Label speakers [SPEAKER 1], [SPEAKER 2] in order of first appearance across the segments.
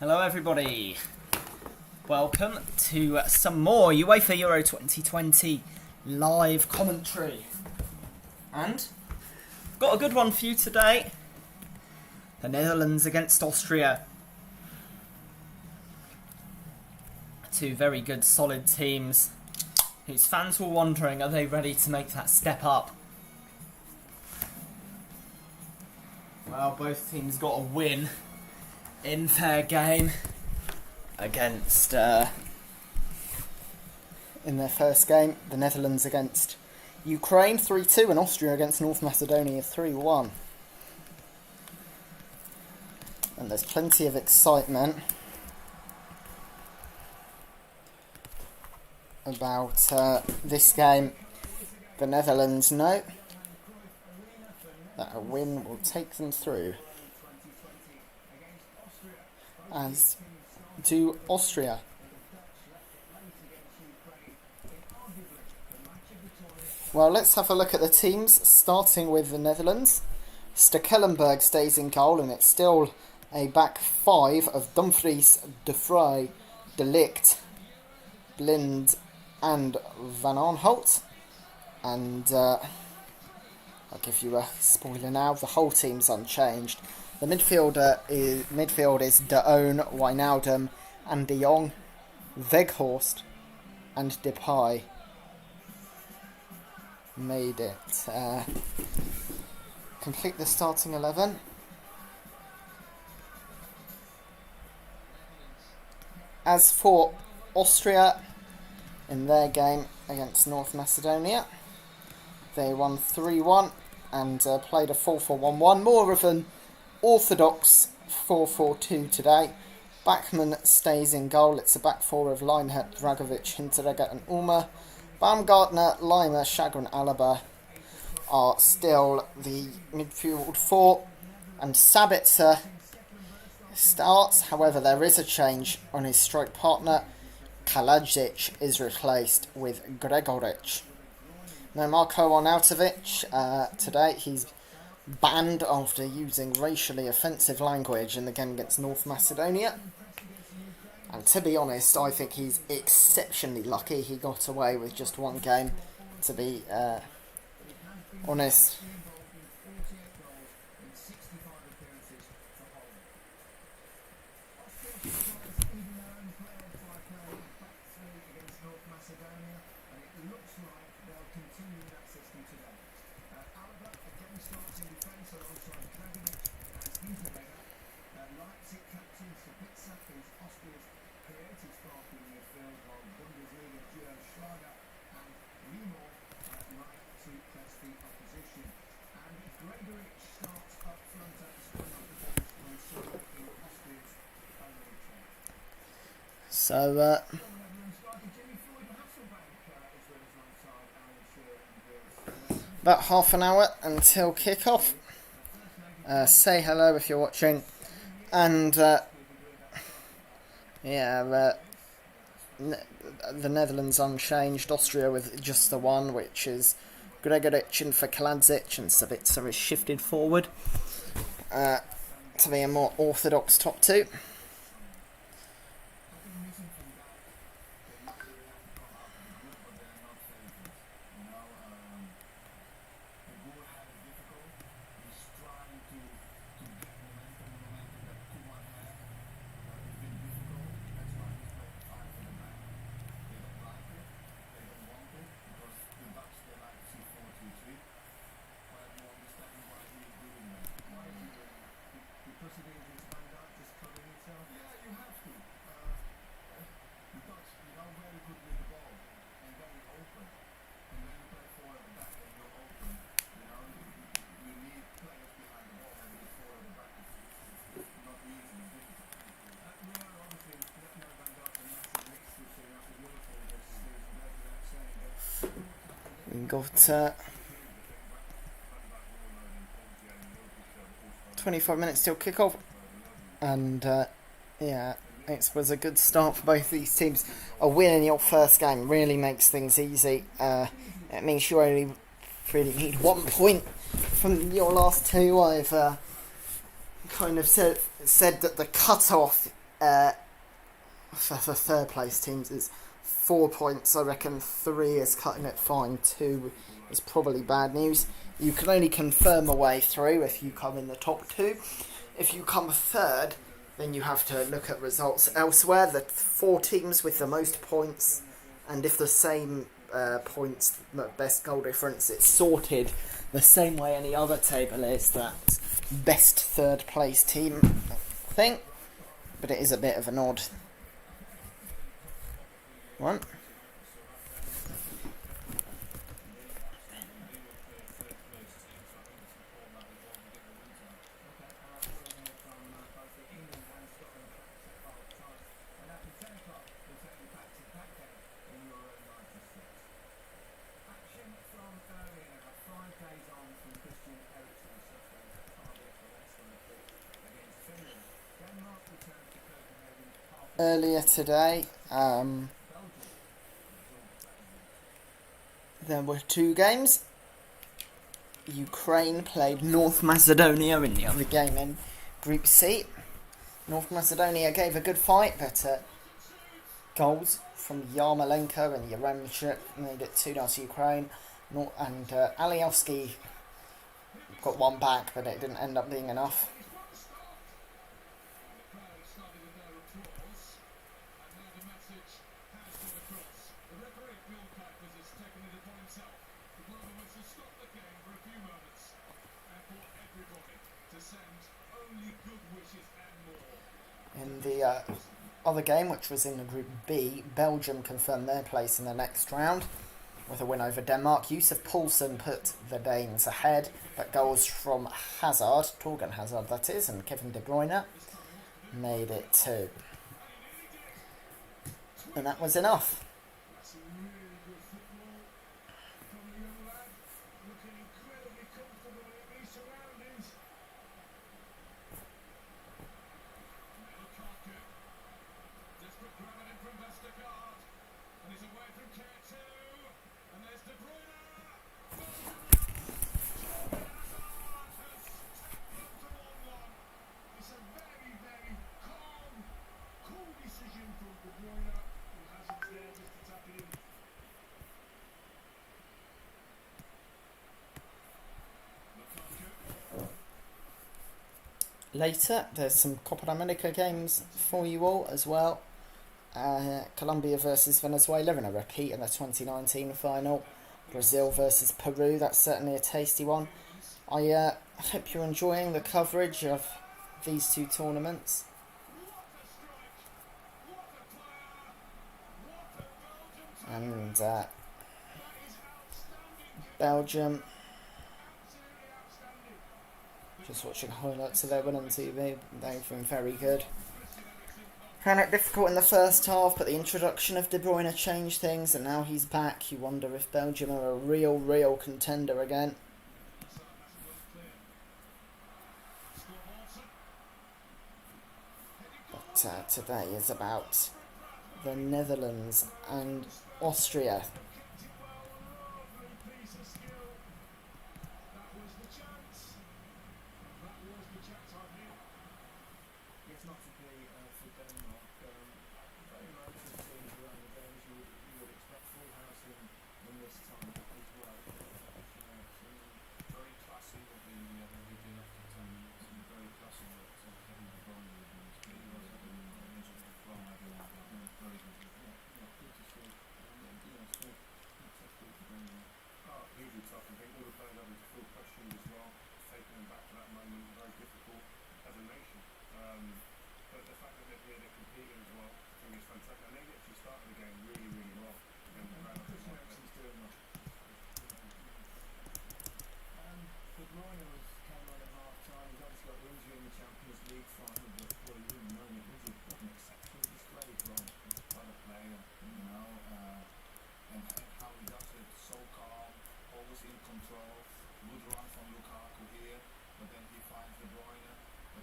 [SPEAKER 1] Hello everybody, welcome to some more UEFA Euro 2020 live commentary, and got a good one for you today. The Netherlands against Austria. Two very good solid teams whose fans were wondering, are they ready to make that step up? Well, both teams got a win in their game against in their first game, the Netherlands against Ukraine 3-2 and Austria against North Macedonia 3-1. And there's plenty of excitement about this game. The Netherlands know that a win will take them through, as do Austria. Well, let's have a look at the teams, starting with the Netherlands. Stekelenburg stays in goal, and it's still a back five of Dumfries, De Vrij, De Ligt, Blind and Van Aanholt. And I'll give you a spoiler now, the whole team's unchanged. The midfield is De Oon, Wijnaldum and De Jong, Weghorst and Depay made it. Complete the starting 11. As for Austria, in their game against North Macedonia, they won 3-1 and played a 4-4-1-1. More of an orthodox 4-4-2 today. Bachmann stays in goal. It's a back four of Linehat, Dragovic, Hinteregger and Ulmer. Baumgartner, Lima, Shagger and Alaba are still the midfield four. And Sabitzer starts. However, there is a change on his strike partner. Kalajic is replaced with Gregoric. Now Marko Arnautovic, today he's banned after using racially offensive language in the game against North Macedonia. And to be honest, I think he's exceptionally lucky he got away with just one game, to be honest. So, about half an hour until kick-off. Say hello if you're watching. And, the Netherlands unchanged. Austria with just the one, which is Gregoric in for Kalajic, and Sabitzer is shifted forward to be a more orthodox top two. We've got 25 minutes till kick-off, and it was a good start for both these teams. A win in your first game really makes things easy. It means you only really need 1 point from your last two. I've kind of said that the cut-off For the third place teams, it's 4 points. I reckon 3 is cutting it fine. 2 is probably bad news. You can only confirm a way through if you come in the top 2. If you come third, then you have to look at results elsewhere. The 4 teams with the most points, and if the same points, best goal difference, it's sorted the same way any other table is, that best third place team thing. But it is a bit of an odd one. Earlier today, there were 2 games. Ukraine played North Macedonia in the other game in Group C. North Macedonia gave a good fight, but goals from Yarmolenko and Yaremchuk made it 2-0 to Ukraine. And Alioski got 1 back, but it didn't end up being enough. In the other game, which was in the Group B, Belgium confirmed their place in the next round with a win over Denmark. Yusuf Poulsen put the Danes ahead, but goals from Hazard, Torgan Hazard that is, and Kevin De Bruyne made it 2. And that was enough. Later, there's some Copa America games for you all as well. Colombia versus Venezuela in a repeat in the 2019 final. Brazil versus Peru, that's certainly a tasty one. I hope you're enjoying the coverage of these 2 tournaments. And Belgium, just watching highlights of their win on TV, they've been very good. Found it difficult in the first half, but the introduction of De Bruyne changed things, and now he's back. You wonder if Belgium are a real contender again. But today is about the Netherlands and Austria.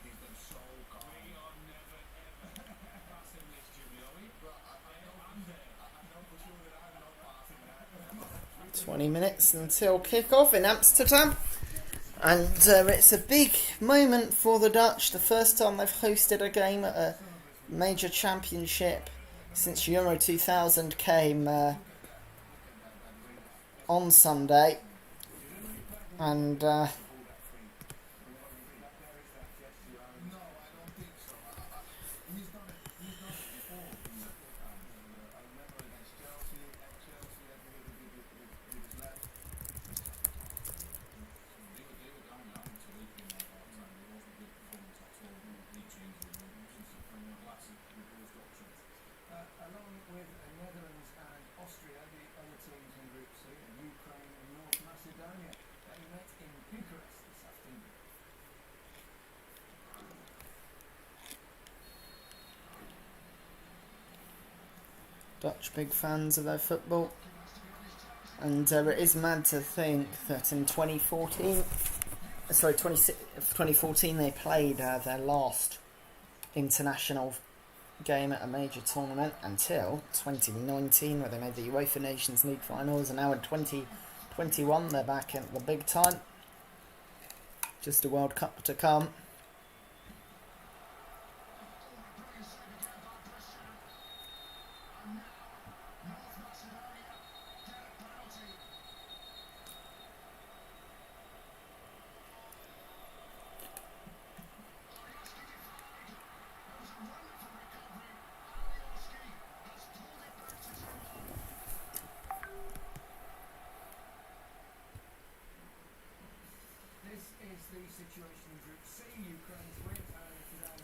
[SPEAKER 2] He's been so calm. We are never ever passing this, Jimmy. I know for sure that I'm not passing that.
[SPEAKER 1] 20 minutes until kick-off in Amsterdam. And it's a big moment for the Dutch. The first time they've hosted a game at a major championship since Euro 2000 came on Sunday, and
[SPEAKER 2] along with Netherlands and Austria, the other teams in Group C are Ukraine and North Macedonia. They met in Bucharest this afternoon.
[SPEAKER 1] Dutch big fans of their football. And it is mad to think that in 2014 they played their last international game at a major tournament until 2019, where they made the UEFA Nations League finals, and now in 2021 they're back at the big time. Just a World Cup to come.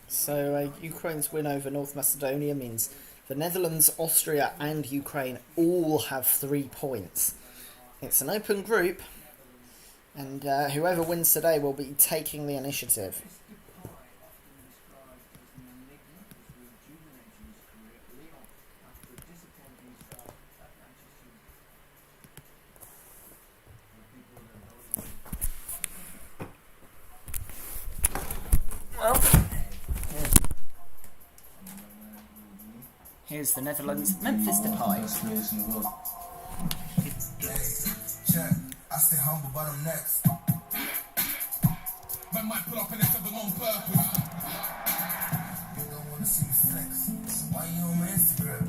[SPEAKER 1] So Ukraine's win over North Macedonia means the Netherlands, Austria and Ukraine all have 3 points. It's an open group, and whoever wins today will be taking the initiative. Well, here's the Netherlands, Memphis Depay.
[SPEAKER 3] Check. I stay humble, but I'm next. Man might pull up in a 7 on purpose. You don't wanna see me flex. Why you on my Instagram?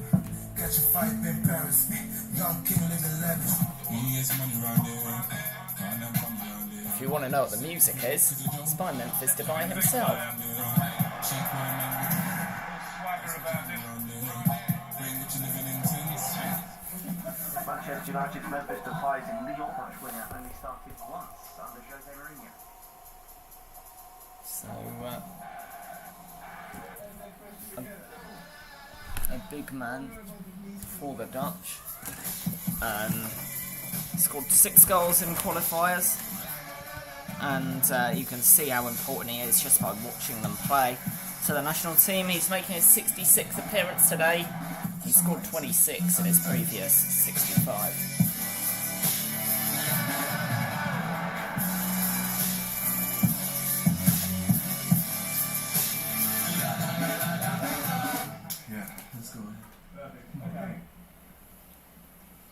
[SPEAKER 3] Catch a fight in Paris. Young king living lavish.
[SPEAKER 1] If you want to know what the music is, it's by Memphis Depay himself.
[SPEAKER 4] Manchester United's Memphis Depay is in Lyon match winner, only started once under Jose Mourinho.
[SPEAKER 1] So, a big man for the Dutch. Scored 6 goals in qualifiers, and you can see how important he is just by watching them play. So the national team, he's making his 66th appearance today. He scored 26 in his previous 65.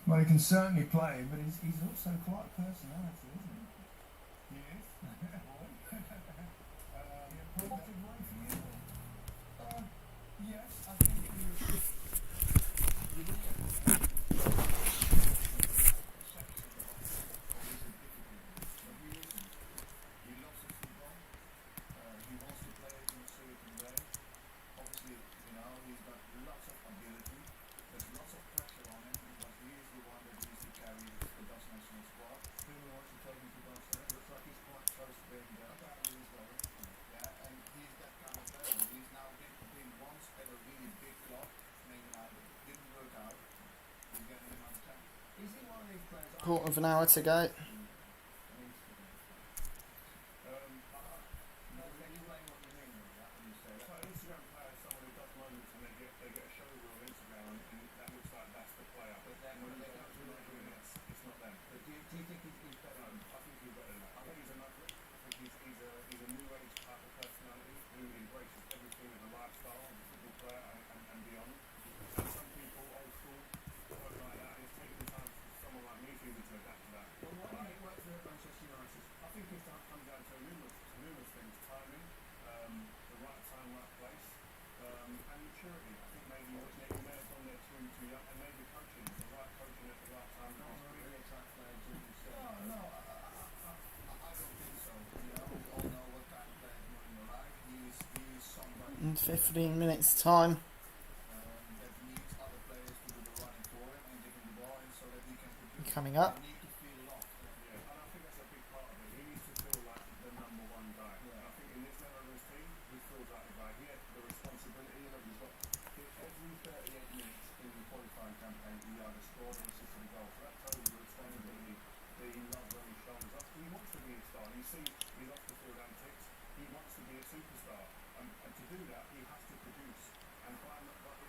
[SPEAKER 2] Well, he can certainly play, but he's also quite a personality, isn't he? He is. Positive way for you? Yes, I think you he loves the football. He wants to play it in a certain way. Obviously, he's got lots of ability. There's lots of pressure on him because he is the one that needs to carry the Dutch national squad. Who wants to take him to Barcelona? Looks like he's quite close to being there. Apparently he's going. Yeah, and he's that kind of player. He's now been once at a really big club, Man United. Didn't work out. He's getting another chance. Is he one of these players?
[SPEAKER 1] Quarter of an hour to go. in 15 minutes time.
[SPEAKER 2] That needs other players to do the running for him and give him the ball so that he can produce.
[SPEAKER 1] Coming up.
[SPEAKER 2] They need to feel lost. Yeah, and I think that's a big part of it. He needs to feel like the number one guy. Yeah. I think in this level of his team, he feels like the guy. He has the responsibility. Look, he's got every 38 minutes in the qualifying campaign, he either scored or assisted a goal. So that tells you the responsibility that he loves on his shoulders. He wants to be a star. You see his off the field antics. He wants to be a superstar. And to do that, he has to produce. And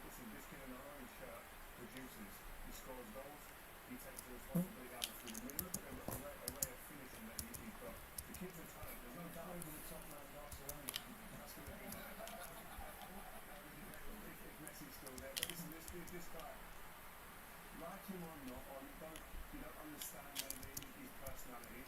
[SPEAKER 2] listen, this kid in the orange shirt produces. He scores goals. He takes the responsibility out through the middle. Look at the array of finishing that he's got. The kid's a talent. There's no doubt. Over the top man, Barcelona. That's going to be if Messi's still there. But listen, this guy, like him or not, or you don't understand maybe his personality.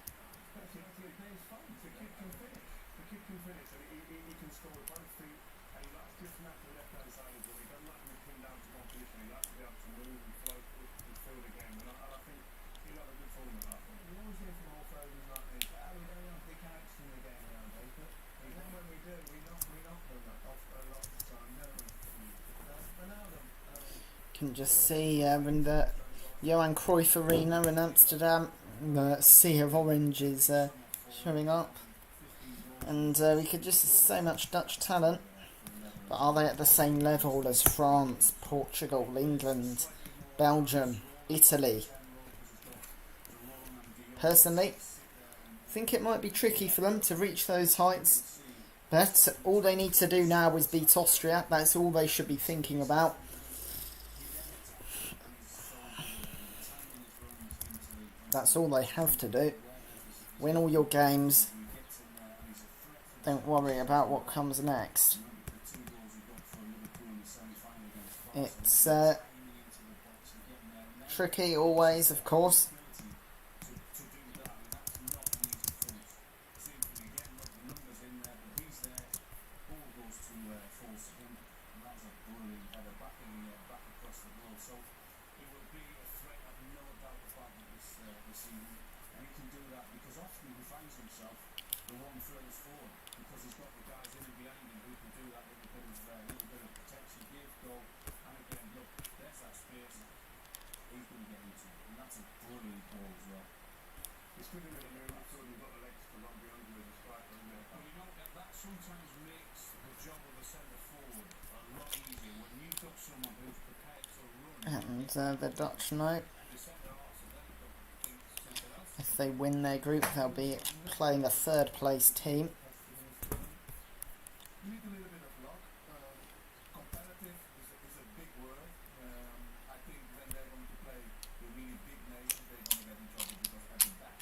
[SPEAKER 2] But the game's fun. The kid can finish. The kid can finish, and he can score with both feet. And he likes to snap the left-hand side of the ball. He doesn't like to be pinned down to one position. He likes to be able to move and float and feel the game. And I think he'll have a good tournament. I think. We always hear from all Foden like this. We don't have big characters in the game nowadays, but even when we do, we knock them off a lot of the time. Never Ronaldo.
[SPEAKER 1] Can just see in the Johan Cruyff Arena in Amsterdam, the sea of orange is showing up, and we could just see so much Dutch talent. But are they at the same level as France, Portugal, England, Belgium, Italy? Personally, I think it might be tricky for them to reach those heights. But all they need to do now is beat Austria. That's all they should be thinking about. That's all they have to do. Win all your games. Don't worry about what comes next. It's tricky always, of course. And the Dutch know if they win their group, they'll be playing a third place team.
[SPEAKER 2] You need a little bit of luck. Competitive is a big word. I think when they're going to play the really big nations, they're going to get in trouble because at the back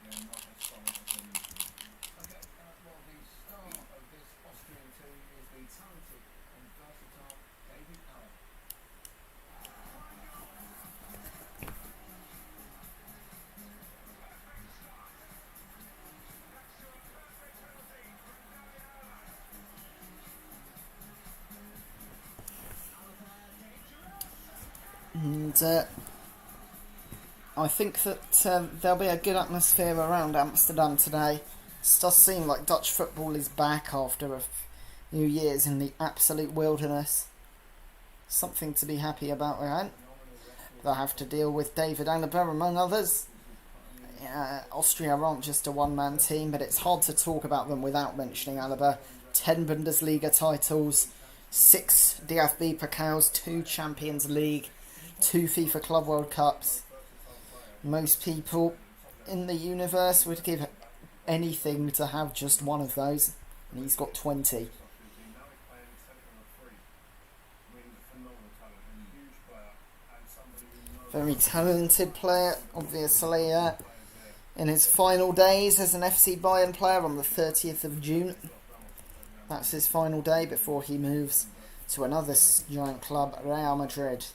[SPEAKER 2] they're not as solid as they need to be. Okay, well, the star of this Austrian team is the talented and versatile David Alaba.
[SPEAKER 1] And I think that there'll be a good atmosphere around Amsterdam today. It does seem like Dutch football is back after a few years in the absolute wilderness. Something to be happy about, right? They'll have to deal with David Alaba among others. Austria aren't just a one-man team, but it's hard to talk about them without mentioning Alaba. 10 Bundesliga titles, 6 DFB Pokals, 2 Champions League, 2 FIFA Club World Cups. Most people in the universe would give anything to have just one of those, and he's got 20. Very talented player, obviously, in his final days as an FC Bayern player on the 30th of June. That's his final day before he moves to another giant club, Real Madrid.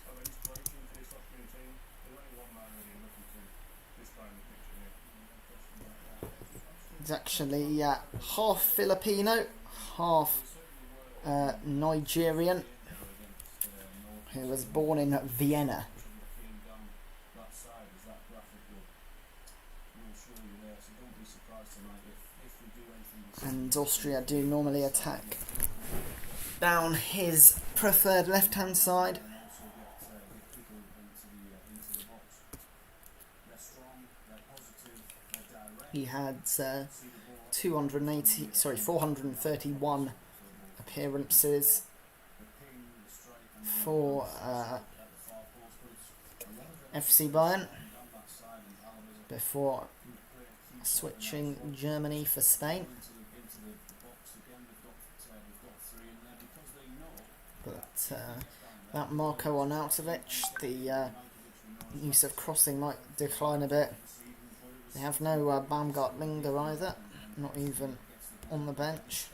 [SPEAKER 1] He's actually half Filipino, half Nigerian, who was born in Vienna. And Austria do normally attack down his preferred left-hand side. He had 431 appearances for FC Bayern before switching Germany for Spain. But that Marko Arnautovic, the use of crossing might decline a bit. They have no Baumgart Linger either, not even on the bench.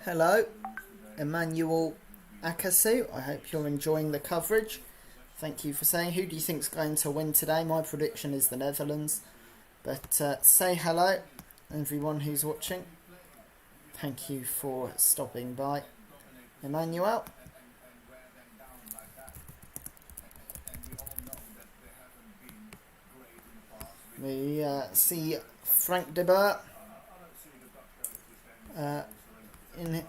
[SPEAKER 1] Hello, Emmanuel Akasu. I hope you're enjoying the coverage. Thank you for saying. Who do you think's going to win today? My prediction is the Netherlands. But say hello, everyone who's watching. Thank you for stopping by. Emmanuel. We see Frank de Boer in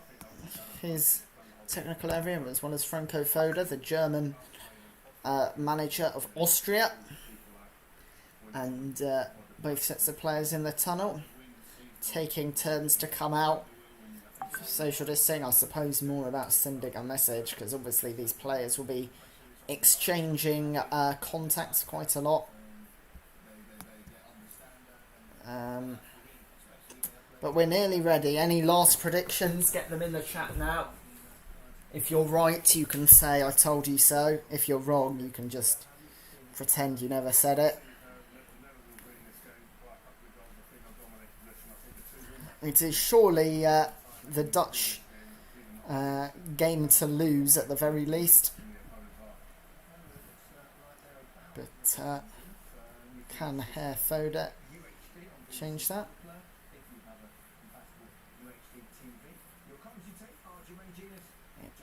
[SPEAKER 1] his technical area, as well as Franco Foda, the German manager of Austria, and both sets of players in the tunnel taking turns to come out. Social distancing, I suppose, more about sending a message, because obviously these players will be exchanging contacts quite a lot. But we're nearly ready. Any last predictions? Get them in the chat now. If you're right, you can say I told you so. If you're wrong, you can just pretend you never said it. It is surely the Dutch game to lose at the very least. But can Herr Foda change that?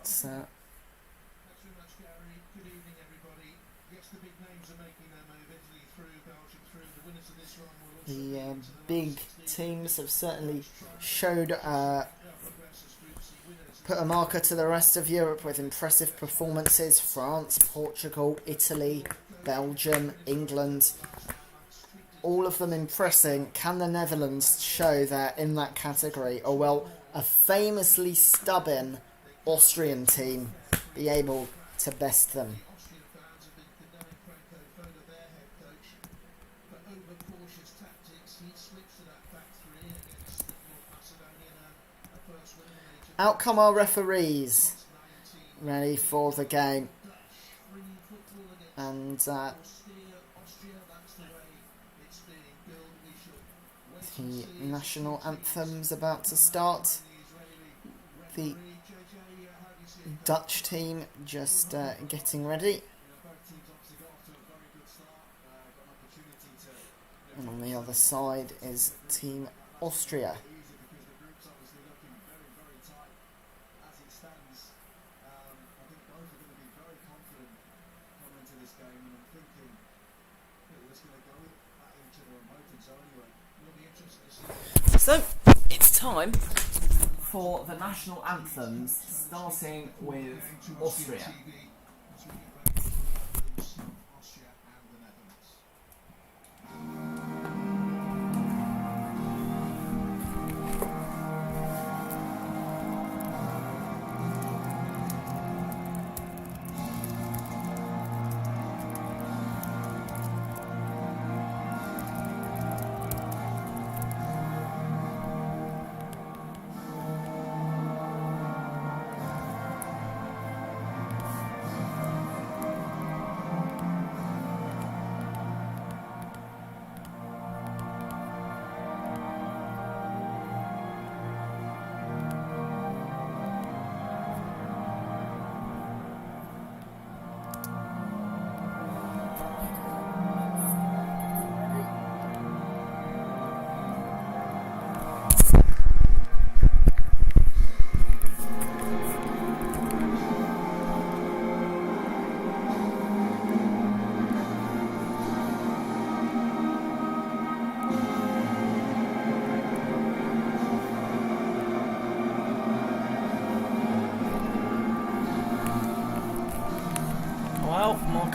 [SPEAKER 1] It's the big teams have certainly showed put a marker to the rest of Europe with impressive performances. France, Portugal, Italy, Belgium, England, all of them impressing. Can the Netherlands show that in that category, or will a famously stubborn Austrian team be able to best them? Out come our referees, ready for the game. And the national anthem's about to start. The Dutch team just getting ready. And on the other side is Team Austria. So, it's time for the national anthems, starting with Austria.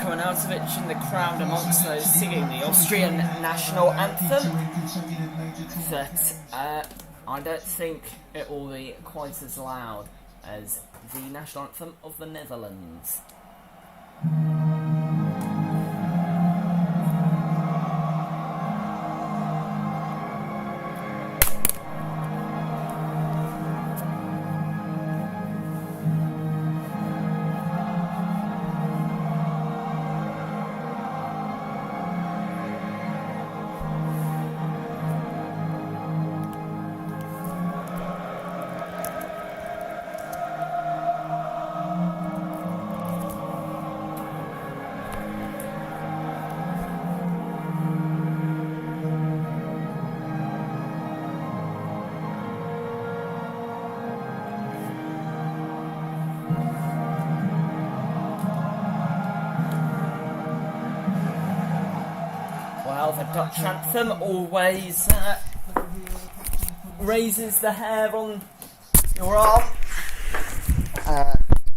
[SPEAKER 1] Marko Arnautovic in the crowd amongst those singing the Austrian national anthem. But I don't think it will be quite as loud as the national anthem of the Netherlands. Well, the Dutch anthem always raises the hair on your arm.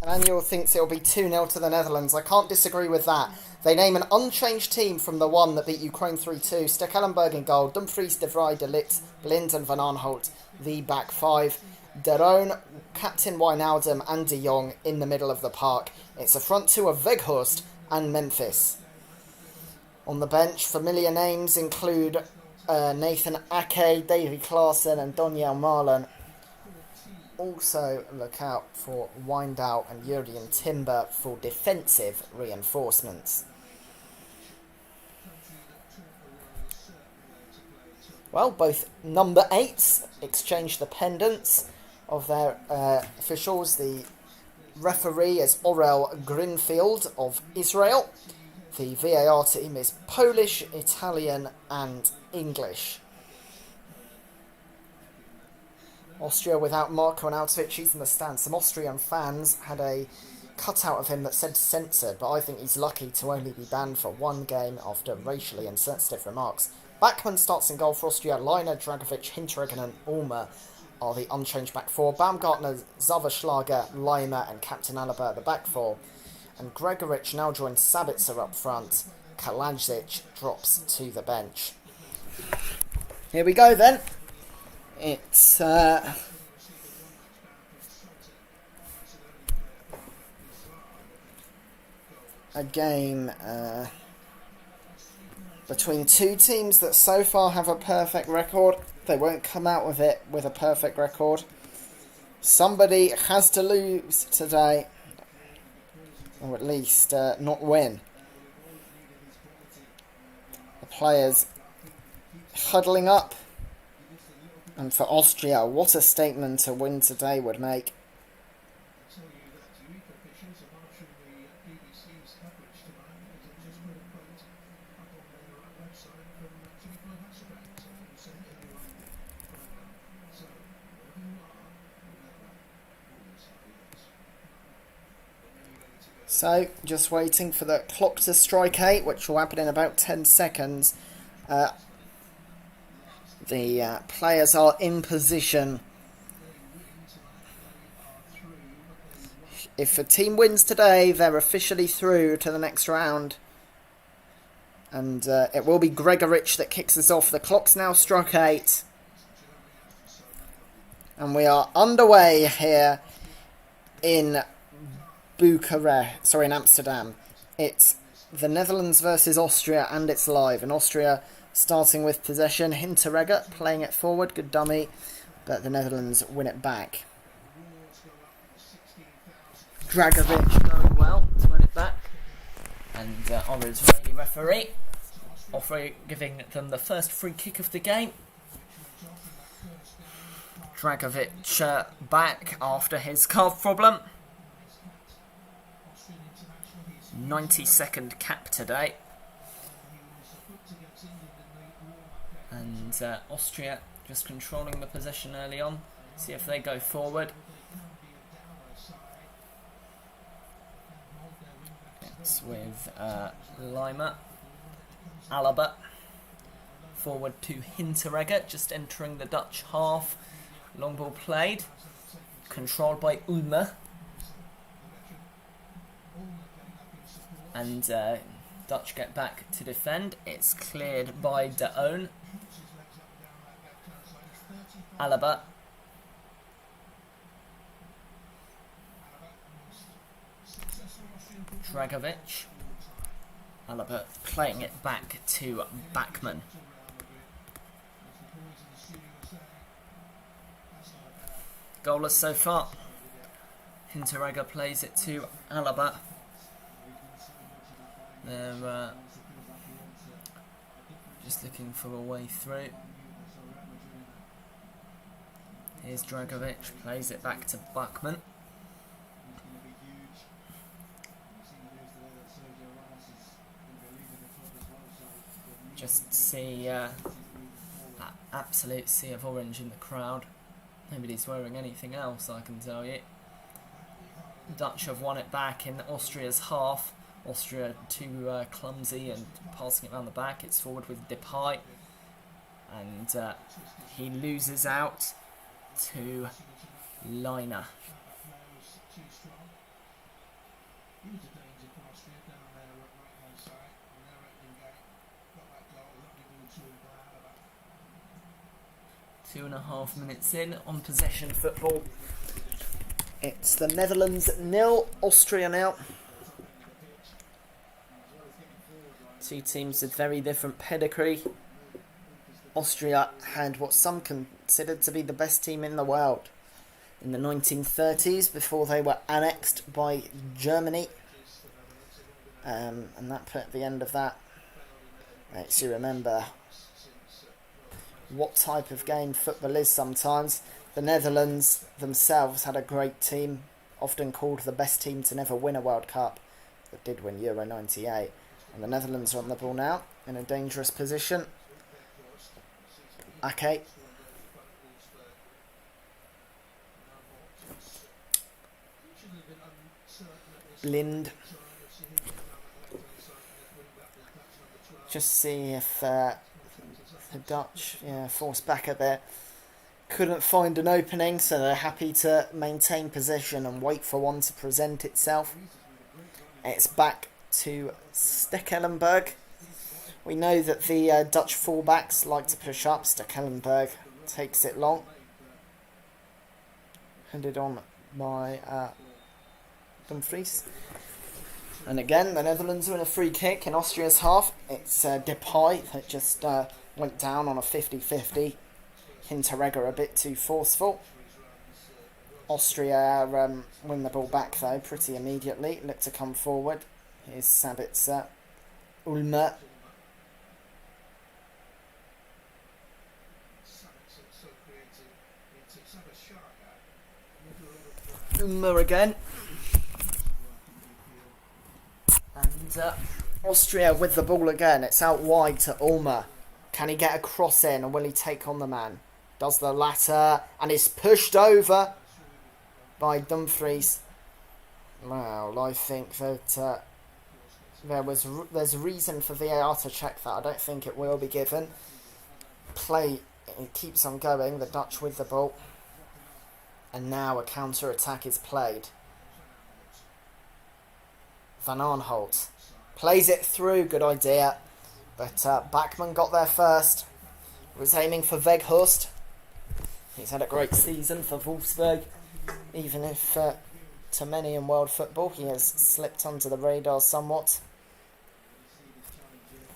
[SPEAKER 1] Emmanuel thinks it'll be 2-0 to the Netherlands. I can't disagree with that. They name an unchanged team from the one that beat Ukraine 3-2. Stekelenburg in goal, Dumfries, De Vrij, De Ligt, Blind and Van Aanholt, the back five. De Roon, Captain Wijnaldum and De Jong in the middle of the park. It's a front two of Weghorst and Memphis. On the bench, familiar names include Nathan Ake, Davy Klaassen and Daniel Marlon. Also look out for Wijndal and Jurrien Timber for defensive reinforcements. Well, both number 8s exchange the pendants of their officials. The referee is Orel Grinfield of Israel. The VAR team is Polish, Italian and English. Austria without Marko Arnautovic, he's in the stand. Some Austrian fans had a cutout of him that said censored, but I think he's lucky to only be banned for one game after racially insensitive remarks. Bachmann starts in goal for Austria. Leiner, Dragovic, Hinteregger and Ulmer are the unchanged back four. Baumgartner, Zauberschlager, Leimer and Captain Alaba at the back four. And Gregoric now joins Sabitzer up front. Kalajic drops to the bench. Here we go then. It's a game between two teams that so far have a perfect record. They won't come out with it with a perfect record. Somebody has to lose today. Or at least not win. The players huddling up. And for Austria, what a statement a win today would make. So, just waiting for the clock to strike 8, which will happen in about 10 seconds. The players are in position. If a team wins today, they're officially through to the next round. And it will be Gregoric that kicks us off. The clock's now struck 8. And we are underway here in in Amsterdam. It's the Netherlands versus Austria, and it's live. And Austria starting with possession. Hinteregger playing it forward, good dummy, but the Netherlands win it back. Dragovic going well to win it back, and our Israeli referee giving them the first free kick of the game. Dragovic back after his calf problem. 92nd cap today. And Austria just controlling the possession early on. See if they go forward. It's with Leimer. Alaba. Forward to Hinteregger, just entering the Dutch half. Long ball played. Controlled by Ulmer.
[SPEAKER 5] And Dutch get back to defend. It's cleared by De Own. Alaba. Dragovic. Alaba playing it back to Bachmann. Goalless so far. Hinteregger plays it to Alaba. They're just looking for a way through. Here's Dragovic, plays it back to Bachmann. Just see that absolute sea of orange in the crowd. Nobody's wearing anything else, I can tell you. Dutch have won it back in Austria's half. Austria too clumsy and passing it around the back. It's forward with Depay. And he loses out to Liner. Two and a half minutes in on possession football.
[SPEAKER 1] It's the Netherlands 0, Austria 0. Two teams with very different pedigree. Austria had what some considered to be the best team in the world in the 1930s before they were annexed by Germany. And that put the end of that. Makes you remember what type of game football is sometimes. The Netherlands themselves had a great team, often called the best team to never win a World Cup, that did win Euro 98. And the Netherlands are on the ball now, in a dangerous position. Okay. Lind. Just see if the Dutch force back a bit. Couldn't find an opening, so they're happy to maintain position and wait for one to present itself. It's back to Stekelenburg. We know that the Dutch fullbacks like to push up. Stekelenburg takes it long. Handed on by Dumfries. And again, the Netherlands win a free kick in Austria's half. It's Depay that just went down on a 50-50. Hinteregger a bit too forceful. Austria win the ball back though pretty immediately. Look to come forward. Here's Sabitzer. Ulmer. Ulmer again. And Austria with the ball again. It's out wide to Ulmer. Can he get a cross in or will he take on the man? Does the latter and is pushed over by Dumfries. Well, I think that there's a reason for VAR to check that. I don't think it will be given. Play, it keeps on going, the Dutch with the ball. And now a counter-attack is played. Van Aanholt plays it through, good idea. But Bachmann got there first. Was aiming for Weghorst. He's had a great season for Wolfsburg. Even if, to many in world football, he has slipped under the radar somewhat.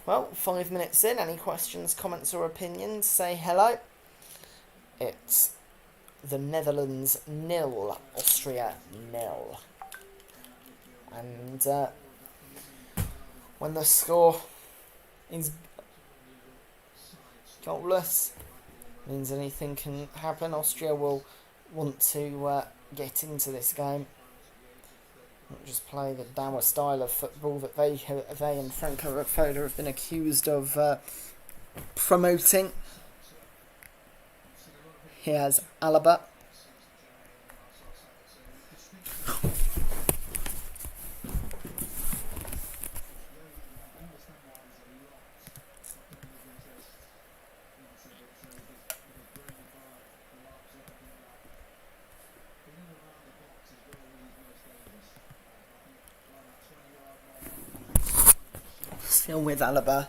[SPEAKER 1] Well, 5 minutes in. Any questions, comments or opinions? Say hello. It's the Netherlands 0, Austria 0. And when the score is goalless, means anything can happen. Austria will want to get into this game, not just play the dour style of football that they and Franco Foda have been accused of promoting. Here's Alaba. Still with Alaba.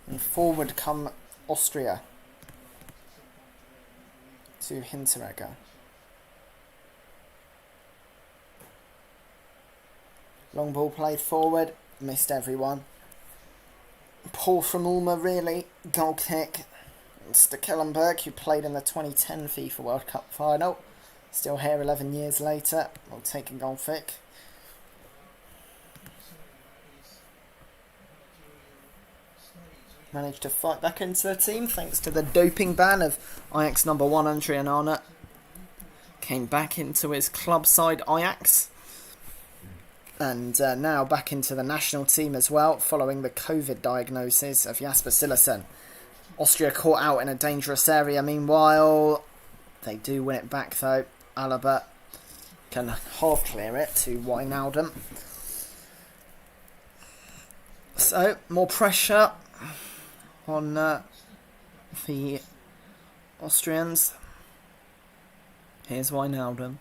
[SPEAKER 1] And forward come Austria to Hinteregger. Long ball played forward, missed everyone. Poor from Ulmer, really. Goal kick. Stekelenburg, who played in the 2010 FIFA World Cup final. Still here 11 years later. Will take a goal kick. Managed to fight back into the team thanks to the doping ban of Ajax number 1 André Onana. Came back into his club side Ajax. And now back into the national team as well, following the COVID diagnosis of Jasper Cillessen. Austria caught out in a dangerous area meanwhile. They do win it back though. Alaba can half clear it to Wijnaldum. So, more pressure on the Austrians. Here's Wijnaldum.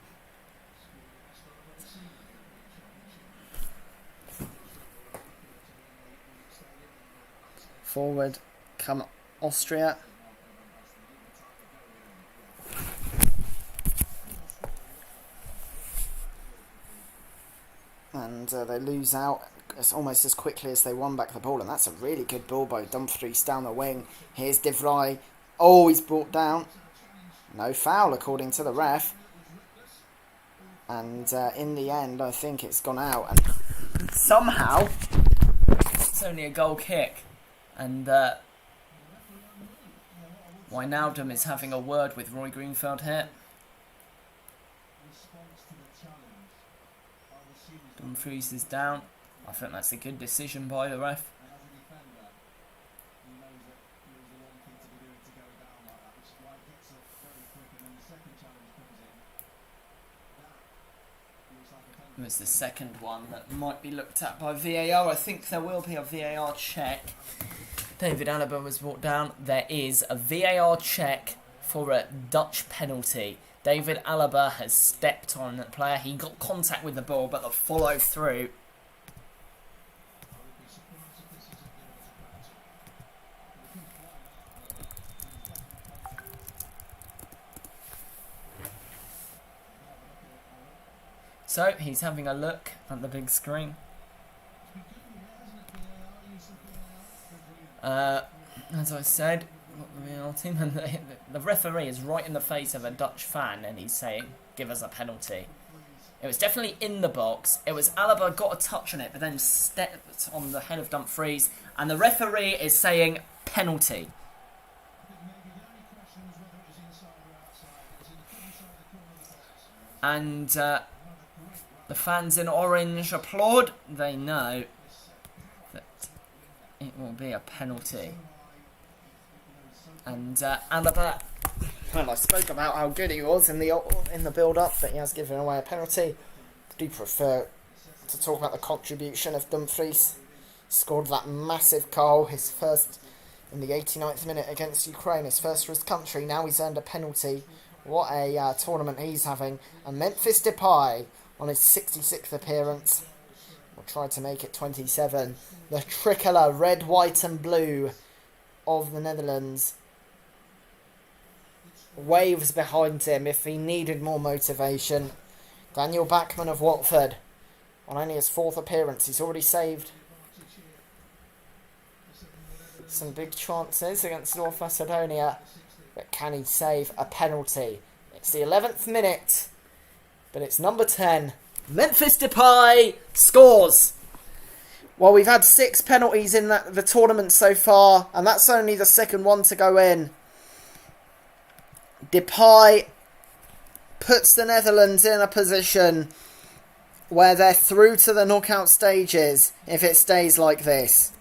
[SPEAKER 1] Forward come Austria. And they lose out almost as quickly as they won back the ball. And that's a really good ball by Dumfries down the wing. Here's De Vrij. Oh, he's brought down. No foul according to the ref. And in the end, I think it's gone out. And somehow,
[SPEAKER 5] It's only a goal kick. And Wijnaldum is having a word with Roy Greenfield here. Dumfries is down. I think that's a good decision by the ref. It was the second one that might be looked at by VAR. I think there will be a VAR check. David Alaba was brought down. There is a VAR check for a Dutch penalty. David Alaba has stepped on the player. He got contact with the ball, but the follow through. So he's having a look at the big screen. As I said, the referee is right in the face of a Dutch fan and he's saying, give us a penalty. It was definitely in the box. It was Alaba got a touch on it, but then stepped on the head of Dumfries. And the referee is saying, penalty. And the fans in orange applaud. They know that it will be a penalty. And Alaba, well, I spoke about how good he was in the build-up, but he has given away a penalty. I do prefer to talk about the contribution of Dumfries. Scored that massive goal, his first in the 89th minute against Ukraine, his first for his country. Now he's earned a penalty. What a tournament he's having. And Memphis Depay on his 66th appearance will try to make it 27. The tricolour, red, white and blue of the Netherlands waves behind him if he needed more motivation. Daniel Bachmann of Watford, on only his 4th appearance, he's already saved some big chances against North Macedonia, but can he save a penalty? It's the 11th minute, but it's number 10. Memphis Depay scores! Well, we've had 6 penalties in the tournament so far, and that's only the second one to go in. Depay puts the Netherlands in a position where they're through to the knockout stages if it stays like this.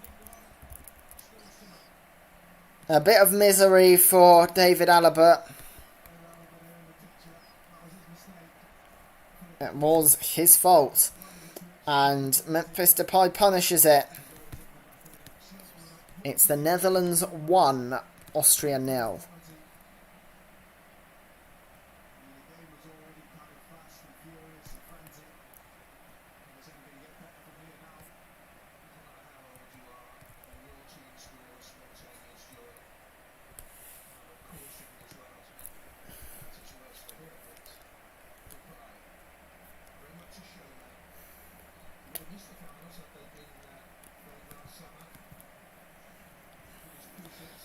[SPEAKER 5] A bit of misery for David Alaba. It was his fault. And Memphis Depay punishes it. It's the Netherlands 1, Austria 0.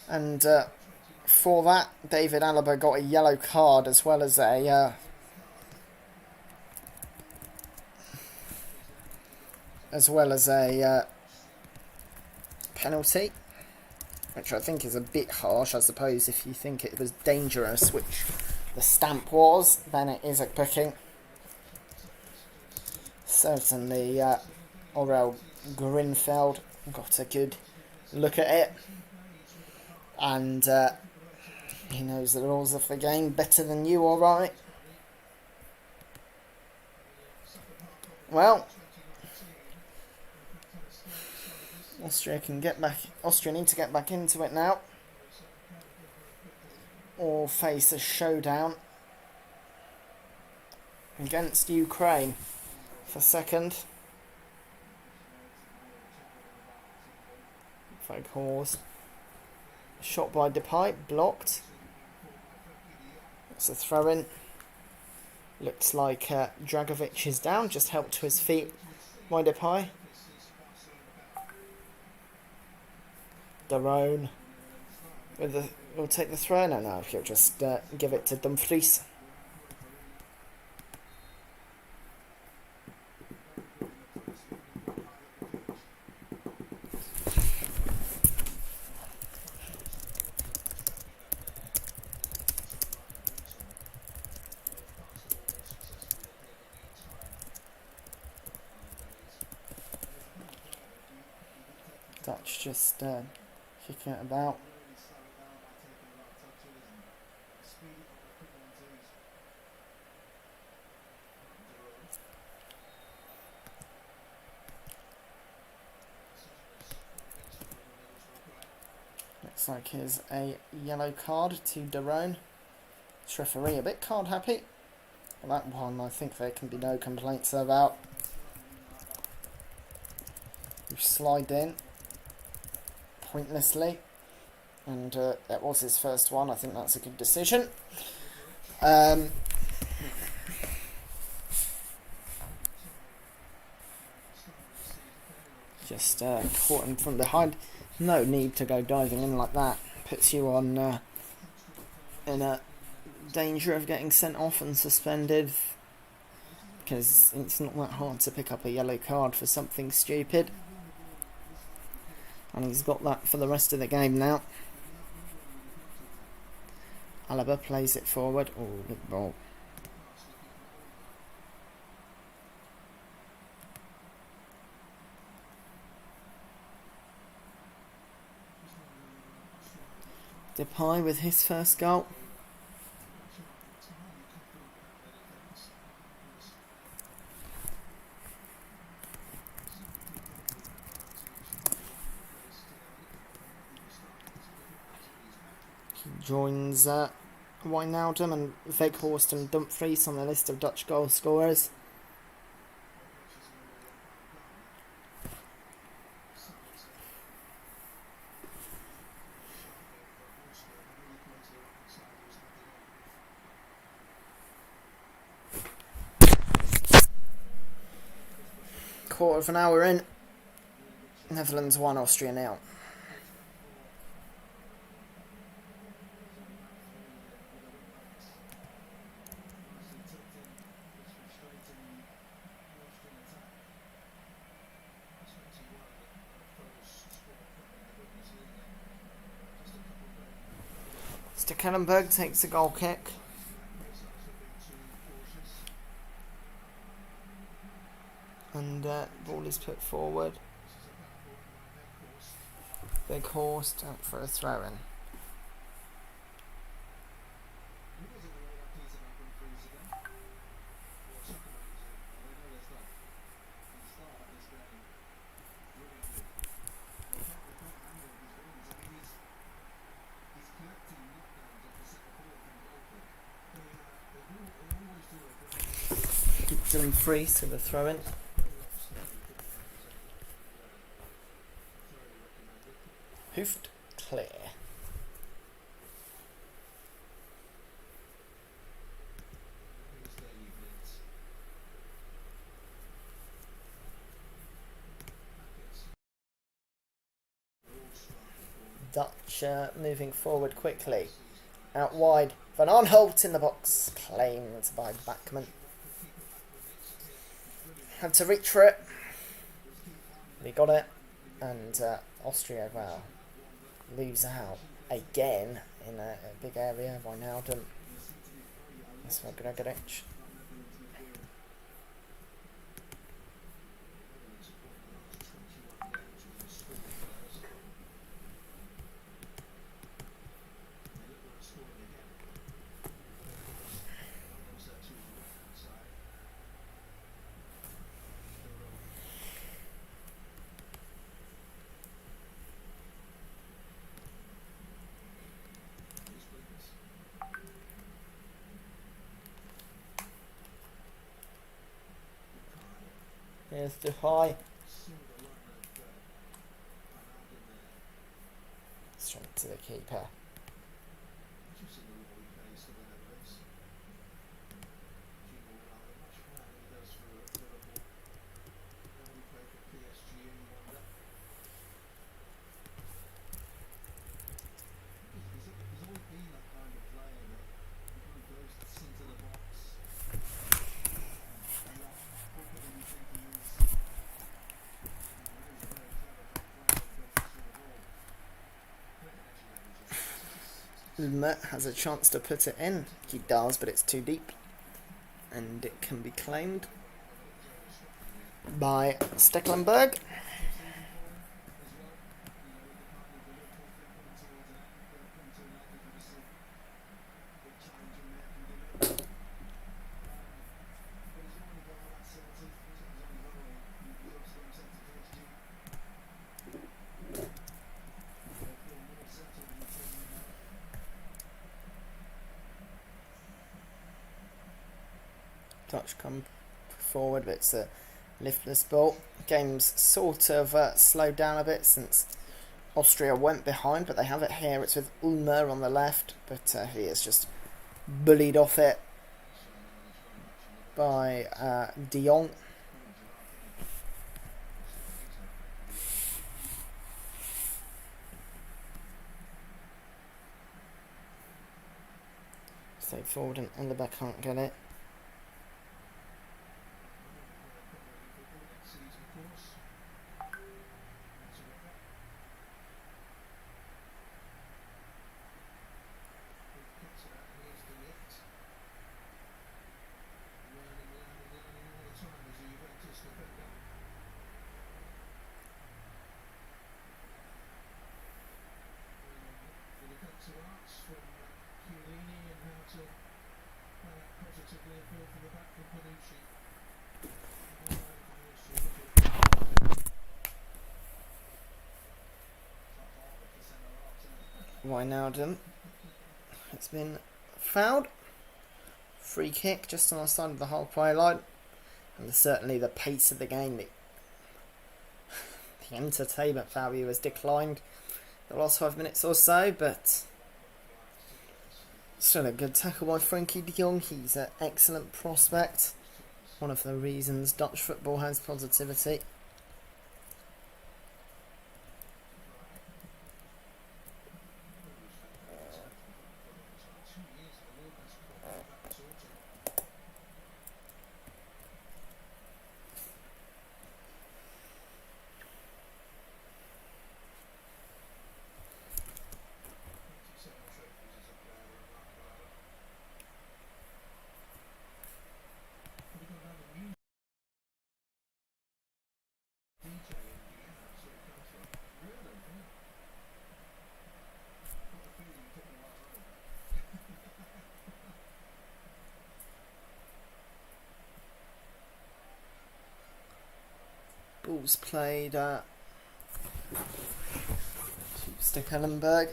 [SPEAKER 1] And for that, David Alaba got a yellow card as well as a penalty, which I think is a bit harsh. I suppose if you think it was dangerous, which the stamp was, then it is a booking. Certainly, Orel Grinfeld got a good look at it, and he knows the rules of the game better than you, alright. Well, Austria need to get back into it now, or face a showdown against Ukraine for second. Weghorst. Shot by Depay, blocked. It's a throw-in. Looks like Dragovic is down, just helped to his feet by Depay. Daron will take the throw. No, he'll just give it to Dumfries. Dutch just kicking it about. Looks like here's a yellow card to Daron. Referee a bit card happy. That one I think there can be no complaints about. You slide in pointlessly, and that was his first one. I think that's a good decision. Just caught him from behind. No need to go diving in like that. Puts you on in a danger of getting sent off and suspended, because it's not that hard to pick up a yellow card for something stupid. And he's got that for the rest of the game now. Alaba plays it forward. Oh, good ball. Depay with his first goal. Joins Wijnaldum and Weghorst and Dumfries on the list of Dutch goal scorers. Quarter of an hour in. Netherlands 1, Austria 0. Stekelenburg takes a goal kick. And ball is put forward. Weghorst out for a throw-in. Dumfries to the throw-in. Hoofed clear. Dutch moving forward quickly. Out wide. Van Aanholt in the box. Claimed by Backman. Had to reach for it. He got it. And Austria, well, leaves out again in a big area by Nowden. That's for Gregoric. Here's the high. Straight to the keeper. Ulmer has a chance to put it in. He does, but it's too deep. And it can be claimed by Stecklenburg. Dutch come forward, but it's a liftless ball. Game's sort of slowed down a bit since Austria went behind, but they have it here. It's with Ulmer on the left, but he is just bullied off it by De Jong. Stay forward and Ulmer can't get it. Wijnaldum. It's been fouled. Free kick just on the side of the halfway line. And certainly the pace of the game, the entertainment value has declined the last 5 minutes or so, but still a good tackle by Frankie de Jong. He's an excellent prospect. One of the reasons Dutch football has positivity. Ball's played at Stecklenburg.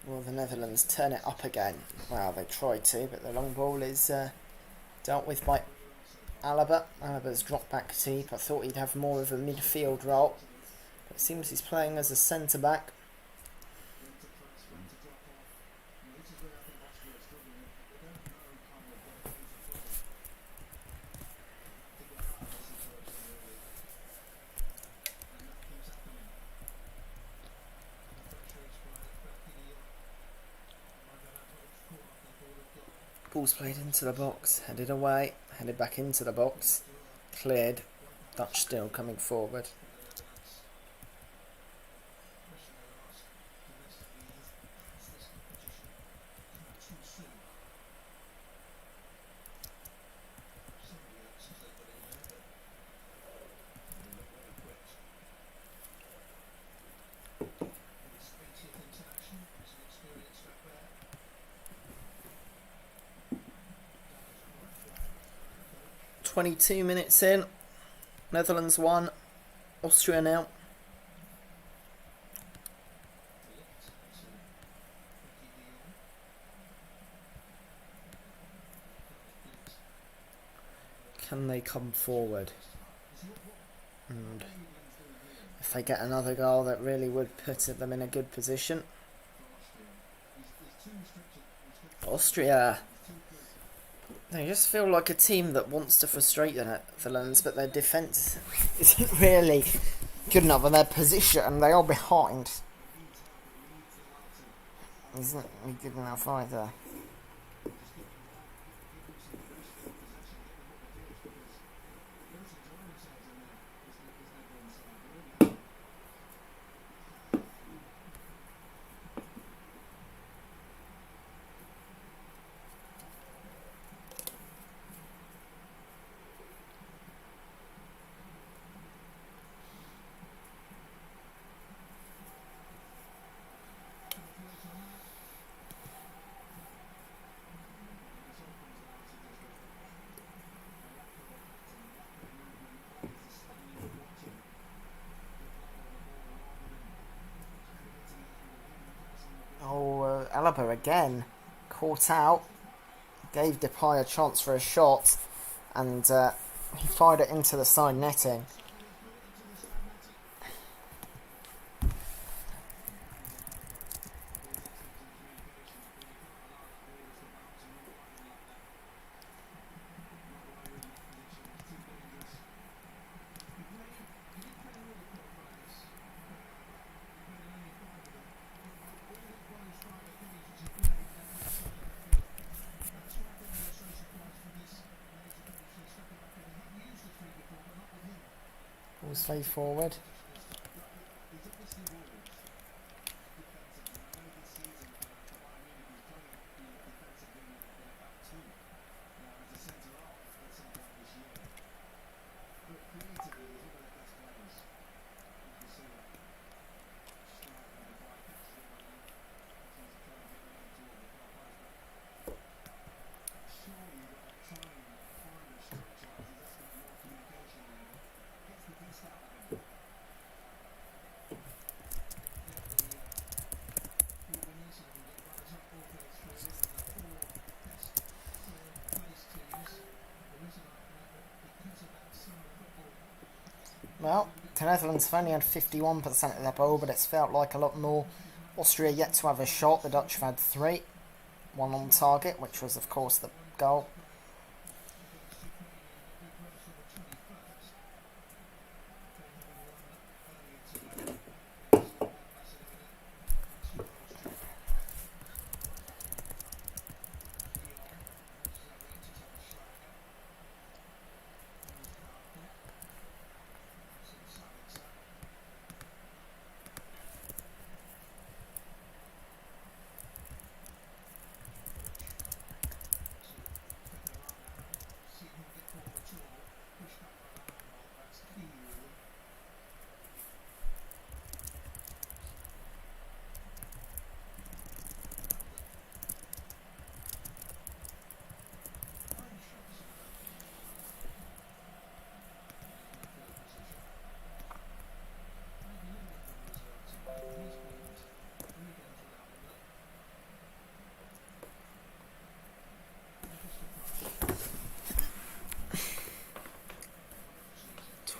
[SPEAKER 1] Well, the Netherlands turn it up again. Well, they tried to, but the long ball is dealt with by Alaba. Alaba's dropped back deep. I thought he'd have more of a midfield role. But it seems he's playing as a centre-back. Ball's played into the box, headed away, headed back into the box, cleared. Dutch still coming forward. .22 minutes in, Netherlands 1, Austria 0. Can they come forward? And if they get another goal, that really would put them in a good position. Austria, they just feel like a team that wants to frustrate the Netherlands, but their defence isn't really good enough, and their position, they are behind, isn't really good enough either. Alaba again, caught out, gave Depay a chance for a shot, and he fired it into the side netting. Ball's played forward. Well, the Netherlands have only had 51% of their ball, but it's felt like a lot more. Austria yet to have a shot. The Dutch have had 3. 1 on target, which was, of course, the goal.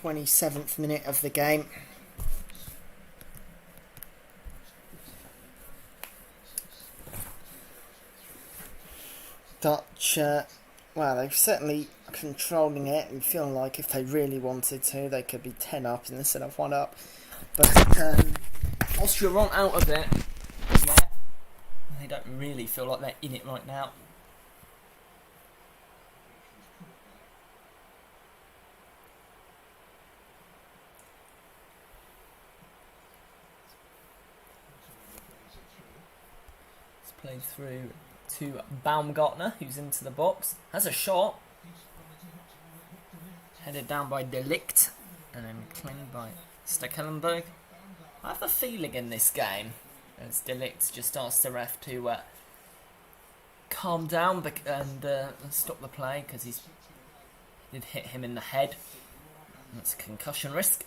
[SPEAKER 1] .27th minute of the game. Dutch, well, they're certainly controlling it and feel like if they really wanted to, they could be 10 up instead of 1 up. But Austria aren't out of it yet. They don't really feel like they're in it right now.
[SPEAKER 5] Played through to Baumgartner, who's into the box. Has a shot. Headed down by Delict. And then claimed by Stekelenburg. I have a feeling in this game, as Delict just asked the ref to calm down and stop the play, because he did hit him in the head. That's a concussion risk.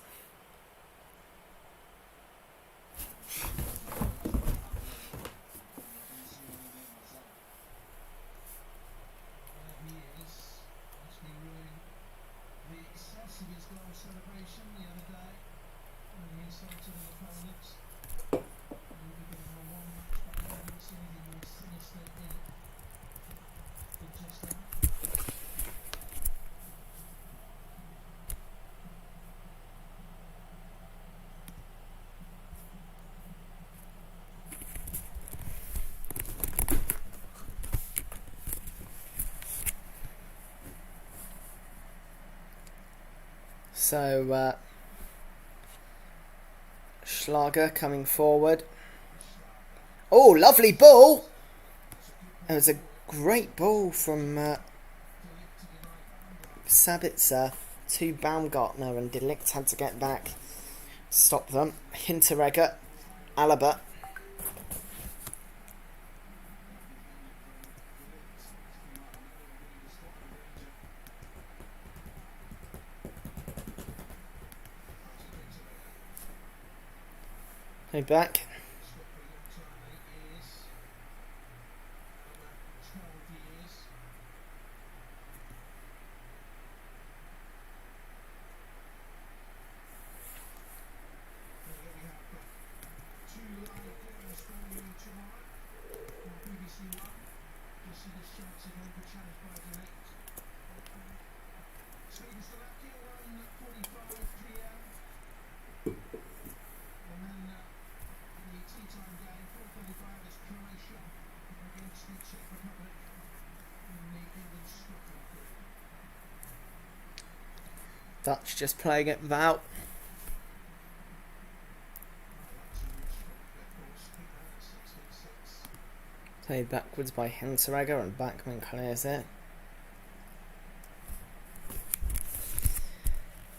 [SPEAKER 1] So, Schlager coming forward. Oh, lovely ball! It was a great ball from Sabitzer to Baumgartner, and Delict had to get back, stop them. Hinteregger, Alaba. Back. Dutch just playing it without. Played backwards by Hinteregger, and Backman clears it.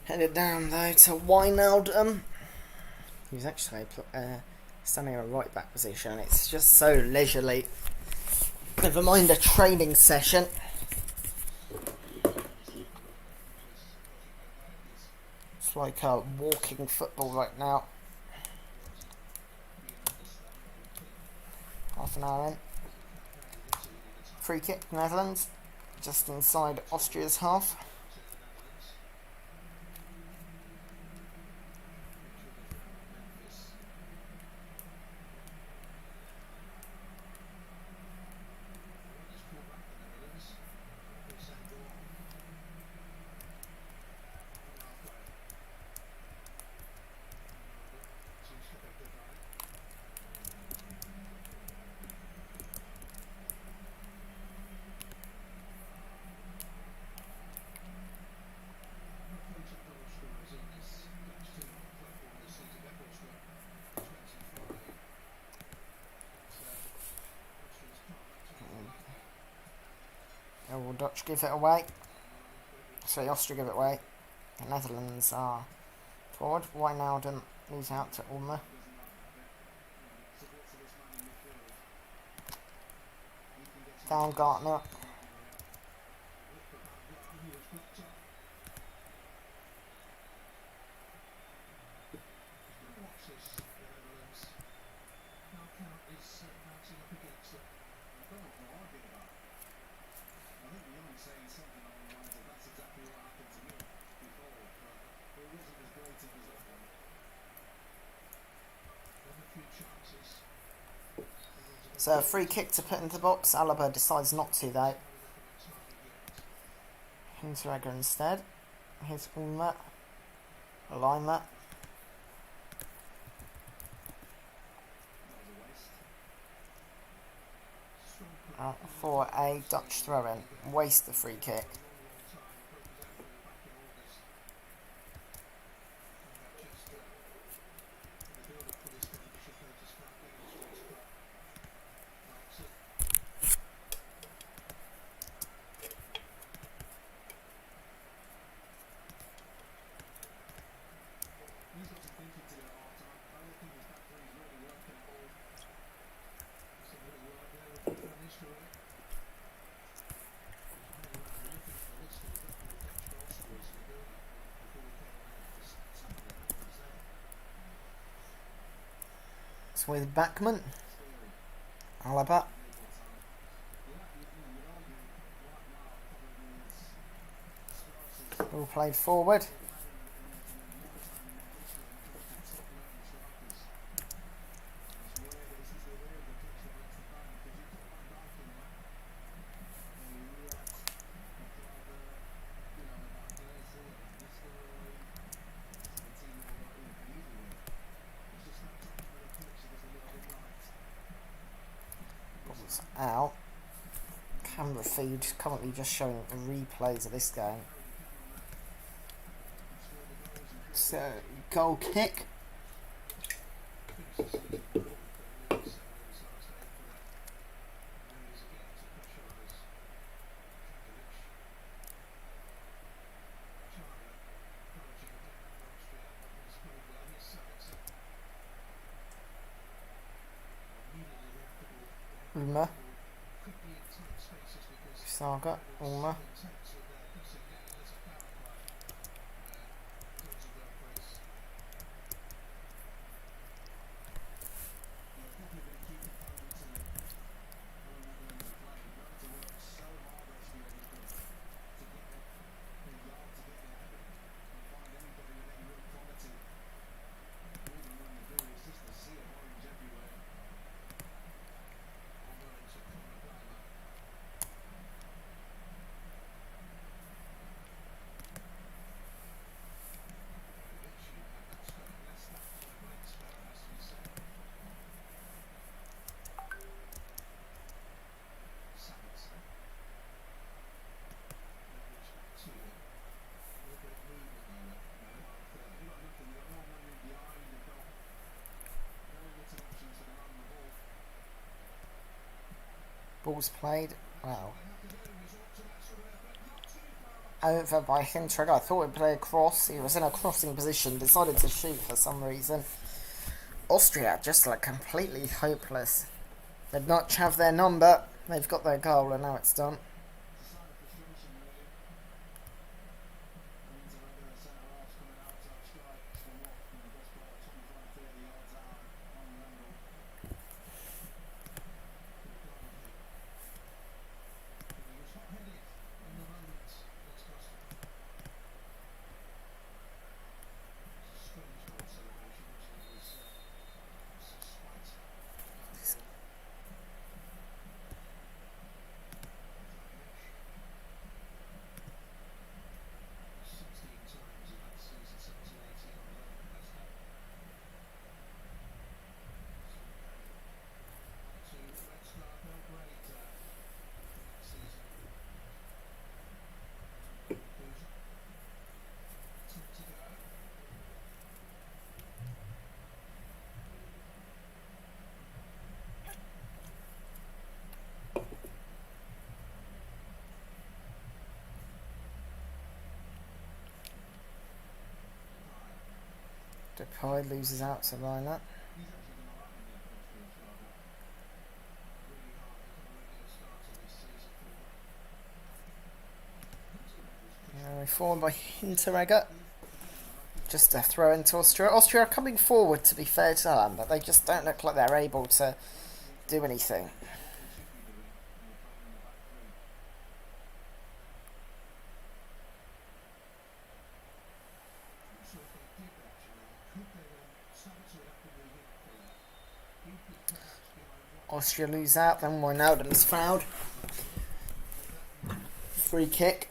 [SPEAKER 1] Headed down though to Wijnaldum. He's actually standing in a right back position. It's just so leisurely. Never mind a training session. It's like walking football right now. Half an hour in. Free kick, Netherlands. Just inside Austria's half. Will Dutch give it away? Sorry, Austria give it away. The Netherlands are forward. Wijnaldum moves out to Ulmer. Baumgartner. So a free kick to put into the box. Alaba decides not to though. Hinteregger instead. Here's Ulmer. Alignment. For a Dutch throw-in. Waste the free kick. with Backman. Alaba. All played forward. Ball's out. Camera feed currently just showing the replays of this game. So, goal kick. Uma. Saga. Uma. Ball's played. Wow. Over by Hintrigger. I thought he'd play a cross. He was in a crossing position. Decided to shoot for some reason. Austria just like completely hopeless. They'd not have their number. They've got their goal and now it's done. Depay loses out to Lina. Forward by Hinteregger. Just a throw into Austria. Austria are coming forward, to be fair to them, but they just don't look like they're able to do anything. Austria lose out, then Wijnaldum's fouled. Free kick.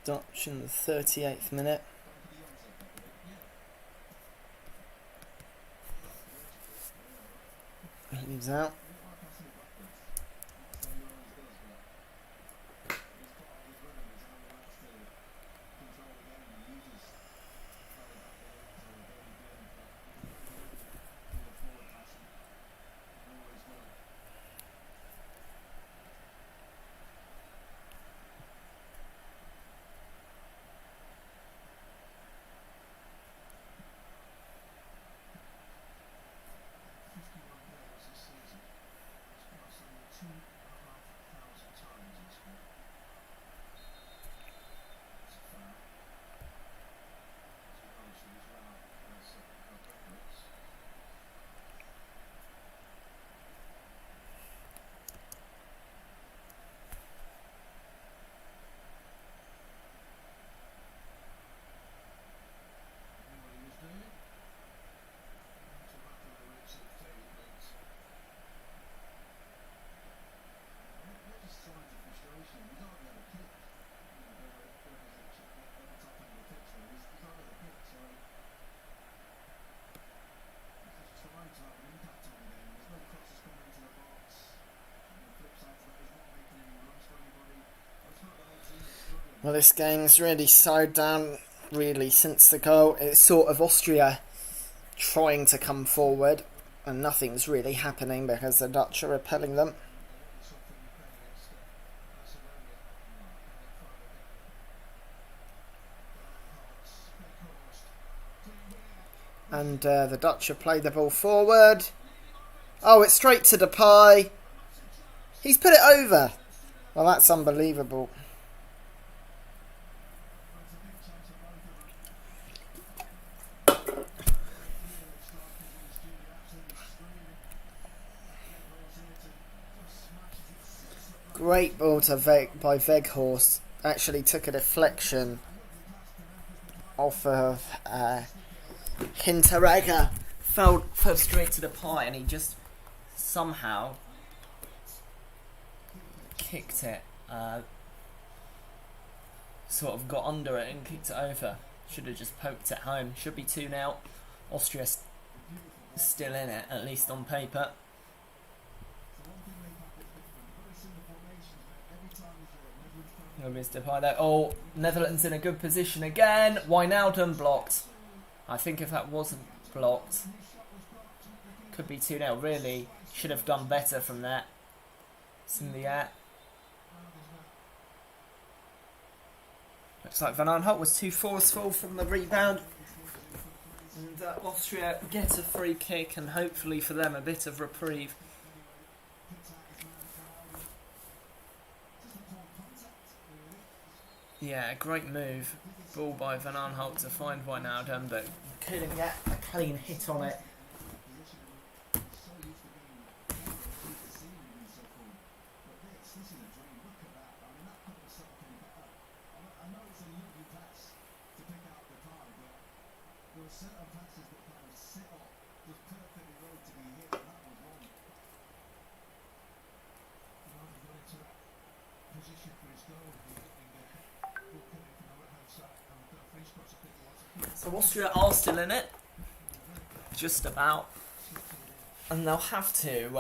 [SPEAKER 1] Dutch in the 38th minute. Leaves out. Well, this game's really slowed down, really, since the goal. It's sort of Austria trying to come forward, and nothing's really happening because the Dutch are repelling them. And the Dutch have played the ball forward. Oh, it's straight to Depay. He's put it over. Well, that's unbelievable. Great ball to by Weghorst. Actually took a deflection off of Hinteregger.
[SPEAKER 5] Fell straight to the pie, and he just somehow kicked it. Sort of got under it and kicked it over. Should have just poked it home. Should be 2-0. Austria still in it, at least on paper. Oh, Netherlands in a good position again. Wijnaldum blocked. I think if that wasn't blocked, could be 2-0. Really should have done better from that. It's in the air. Looks like Van Aanholt was too forceful from the rebound. And Austria get a free kick, and hopefully for them a bit of reprieve. Yeah, great move. Ball by Van Aanholt to find Wijnaldum, but couldn't get a clean hit on it. So Austria are still in it, just about, and they'll have to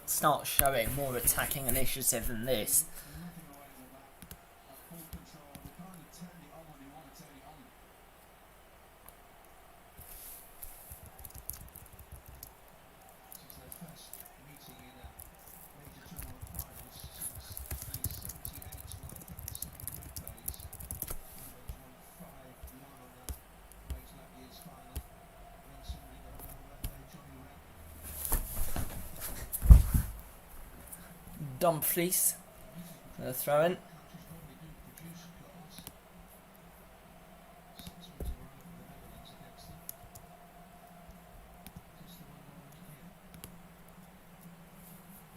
[SPEAKER 5] start showing more attacking initiative than this. Dumfries, throw in.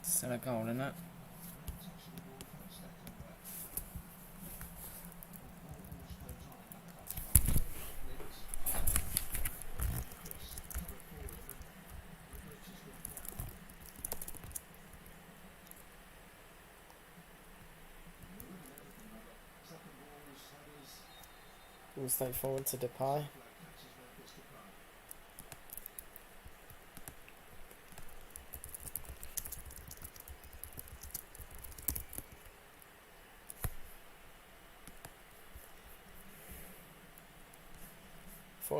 [SPEAKER 5] Still a goal, isn't it?
[SPEAKER 1] Balls stay forward to Depay.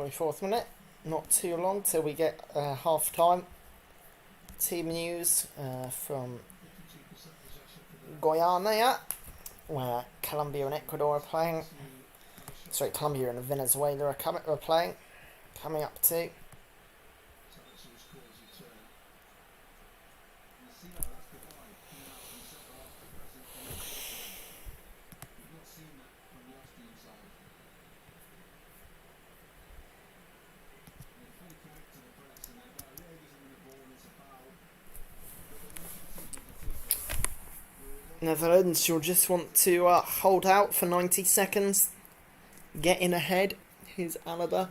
[SPEAKER 1] Fourth minute. Not too long till we get half time. Team news from Guyana, where Colombia and Ecuador are playing. Sorry, Colombia and Venezuela are playing. Coming up to. Netherlands, you'll just want to hold out for 90 seconds. Get in ahead. Here's Alaba.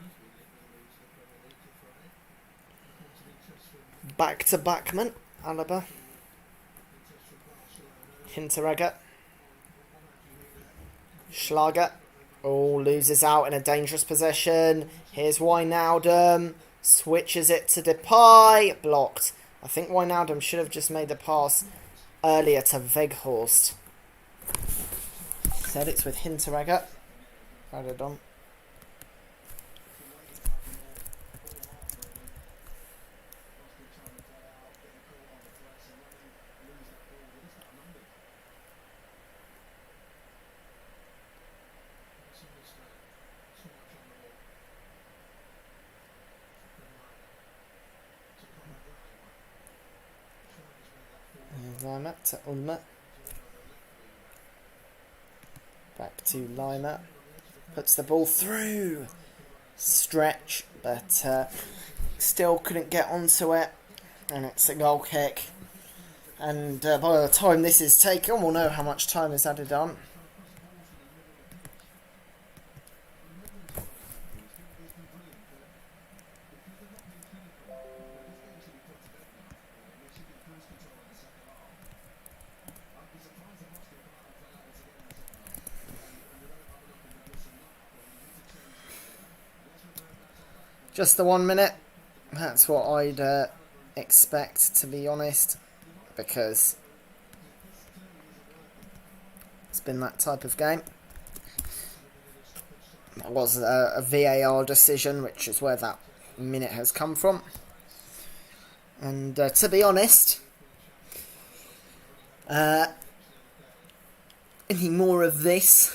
[SPEAKER 1] Back to Backman. Alaba. Hinteregger. Schlager. Oh, loses out in a dangerous possession. Here's Wijnaldum. Switches it to Depay. Blocked. I think Wijnaldum should have just made the pass earlier to Weghorst. Said it's with Hinteregger. Added on. Lima to Ulmer. Back to Lima. Puts the ball through. Stretch, but still couldn't get onto it. And it's a goal kick. And by the time this is taken, we'll know how much time is added on. Just the 1 minute. That's what I'd expect, to be honest, because it's been that type of game. It was a VAR decision, which is where that minute has come from. And to be honest, any more of this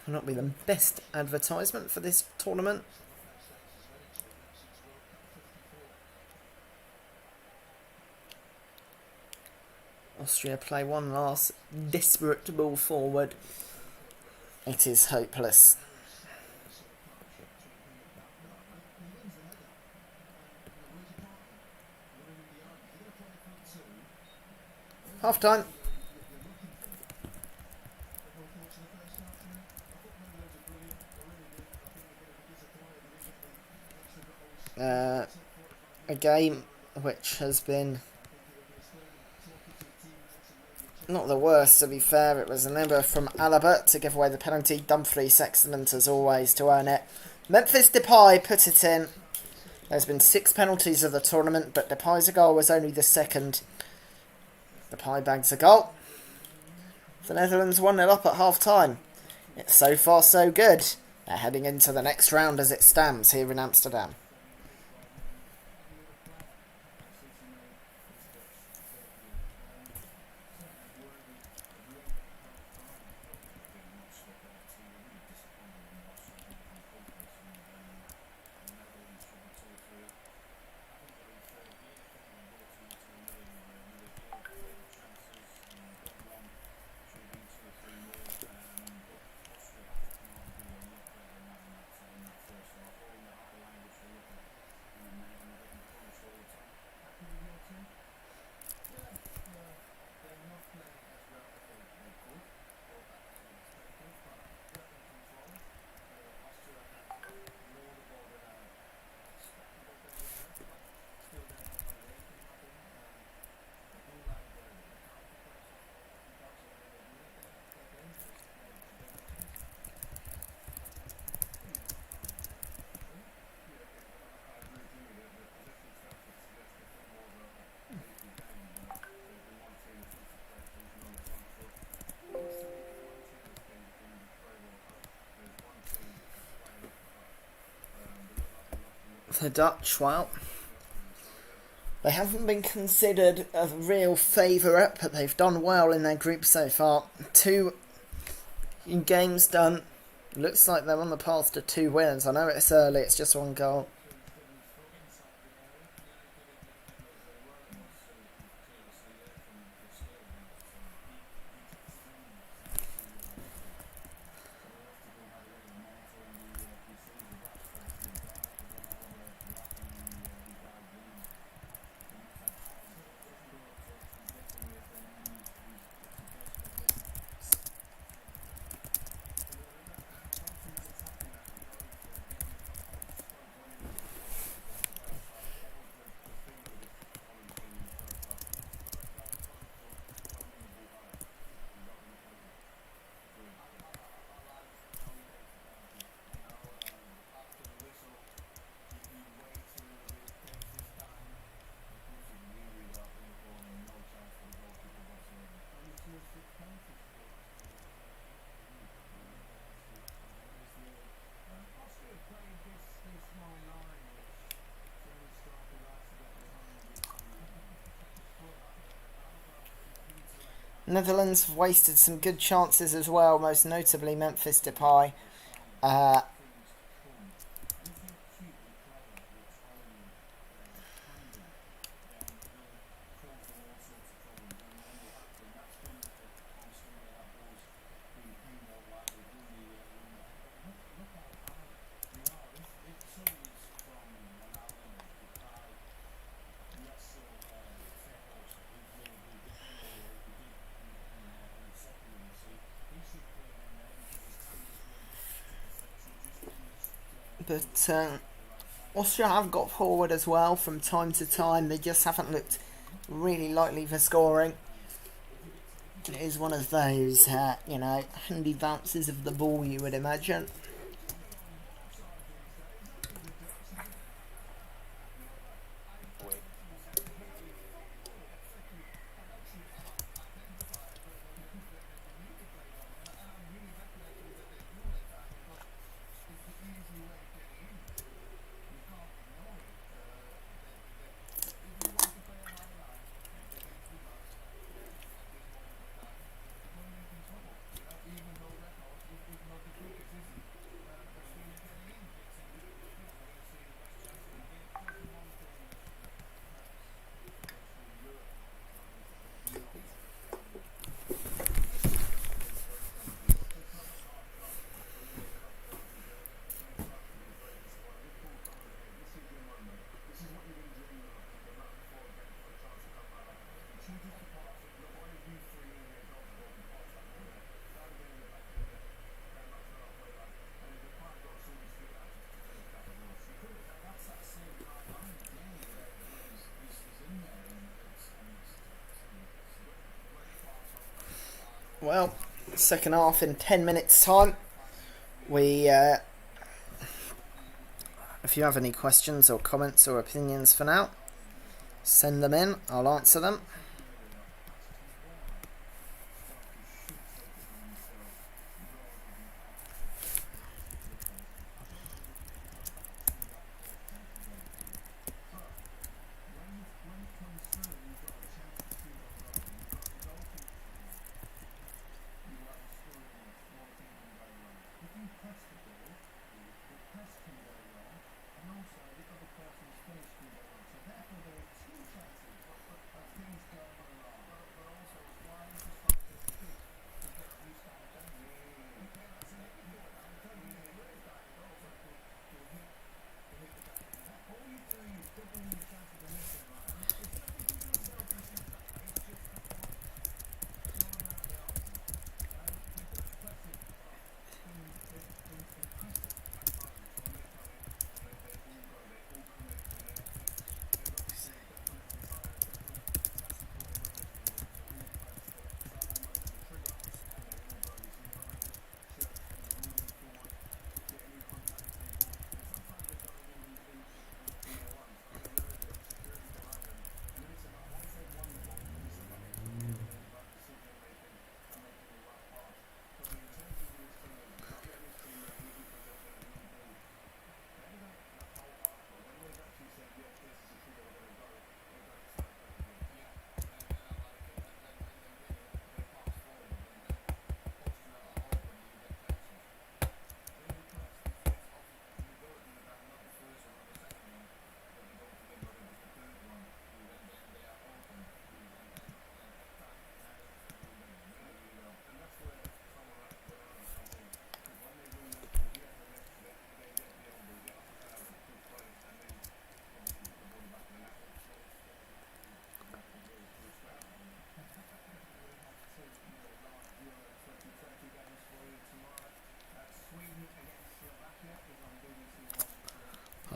[SPEAKER 1] will not be the best advertisement for this tournament. Austria play one last desperate ball forward. It is hopeless. Half time. A game which has been not the worst, to be fair. It was an error from Alaba to give away the penalty. Dumfries excellent as always to earn it. Memphis Depay put it in. There's been 6 penalties of the tournament, but Depay's goal was only the second. Depay bags a goal. The Netherlands 1-0 up at half time. It's so far so good. They're heading into the next round as it stands here in Amsterdam. The Dutch, well, they haven't been considered a real favourite, but they've done well in their group so far. 2 games done. Looks like they're on the path to 2 wins. I know it's early, it's just 1 goal. Netherlands have wasted some good chances as well, most notably Memphis Depay. But Austria have got forward as well from time to time. They just haven't looked really likely for scoring. It is one of those, handy bounces of the ball, you would imagine. Well, second half in 10 minutes time. If you have any questions or comments or opinions for now, send them in, I'll answer them.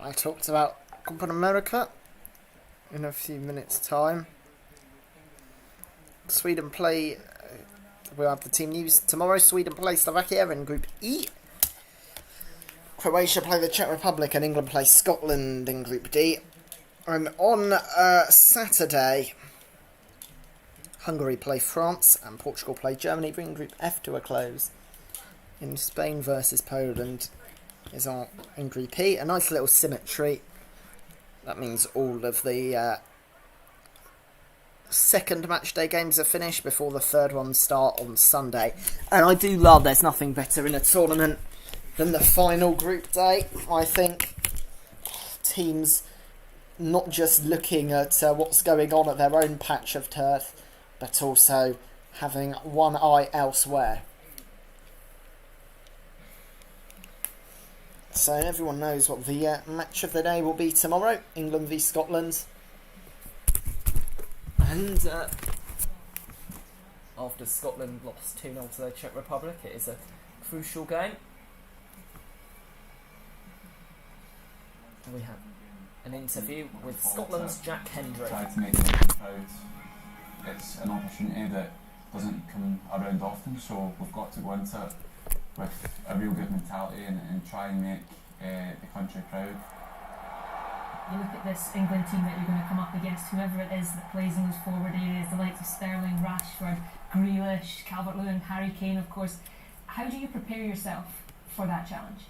[SPEAKER 1] I talked about Copa America in a few minutes' time. Sweden play... we'll have the team news tomorrow. Sweden play Slovakia in Group E. Croatia play the Czech Republic and England play Scotland in Group D. And on Saturday, Hungary play France and Portugal play Germany, bringing Group F to a close. In Spain versus Poland is in Group E. A nice little symmetry. That means all of the second match day games are finished before the third ones start on Sunday. And I do love there's nothing better in a tournament than the final group day. I think teams not just looking at what's going on at their own patch of turf, but also having one eye elsewhere. So everyone knows what the match of the day will be tomorrow. England v Scotland.
[SPEAKER 5] And after Scotland lost 2-0 to the Czech Republic, it is a crucial game. We have an interview with Scotland's Jack Hendry.
[SPEAKER 6] Try to make them proud. It's an opportunity that doesn't come around often, so we've got to go into it with a real good mentality and try and make the country proud.
[SPEAKER 7] You look at this England team that you're going to come up against, whoever it is that plays in those forward areas, the likes of Sterling, Rashford, Grealish, Calvert-Lewin, Harry Kane, of course. How do you prepare yourself for that challenge?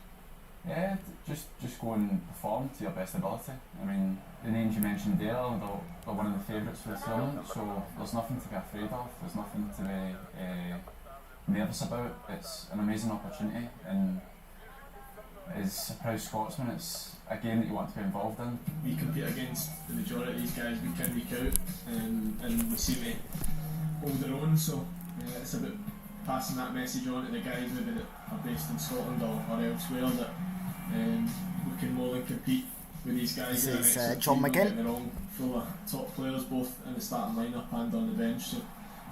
[SPEAKER 6] Yeah, just go and perform to your best ability. I mean, the names you mentioned there are one of the favourites for the tournament, so there's nothing to be afraid of, there's nothing to be nervous about. It's an amazing opportunity, and as a proud Scotsman, it's a game that you want to be involved in.
[SPEAKER 8] We compete against the majority of these guys week in, week out, and we seem to hold their own, so it's about passing that message on to the guys maybe that are based in Scotland or elsewhere, that we can more than compete with these guys.
[SPEAKER 1] This is John McGinn.
[SPEAKER 8] Full of top players both in the starting lineup and on the bench, so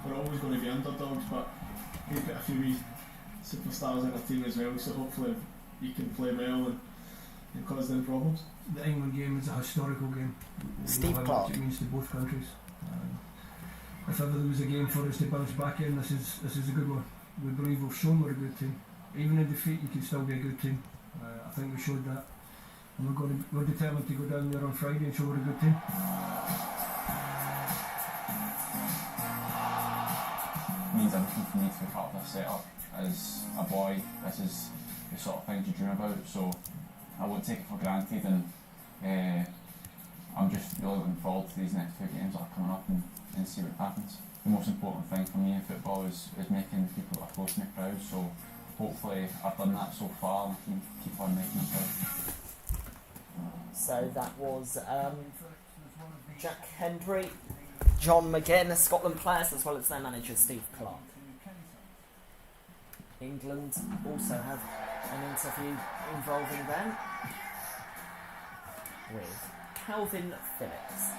[SPEAKER 8] we're always going to be underdogs, but we've got a few wee superstars in our team as well, so hopefully you can play well and cause them problems.
[SPEAKER 9] The England game is a historical game.
[SPEAKER 1] Steve
[SPEAKER 9] how
[SPEAKER 1] Clark.
[SPEAKER 9] much it means to both countries. If ever there was a game for us to bounce back in, this is a good one. We believe we've shown we're a good team. Even in defeat, you can still be a good team. I think we showed that, and we're determined to go down there on Friday and show we're a good team.
[SPEAKER 6] It means everything for me to be part of this setup. As a boy, this is the sort of things you dream about, so I won't take it for granted, and I'm just really looking forward to these next 2 games that are coming up and see what happens. The most important thing for me in football is making the people that are close to me proud, so hopefully I've done that so far and I can keep on making it proud.
[SPEAKER 5] So that was Jack Hendry, John McGinn, Scotland players, as well as their manager Steve Clark. England also have an interview involving them with Calvin Phillips.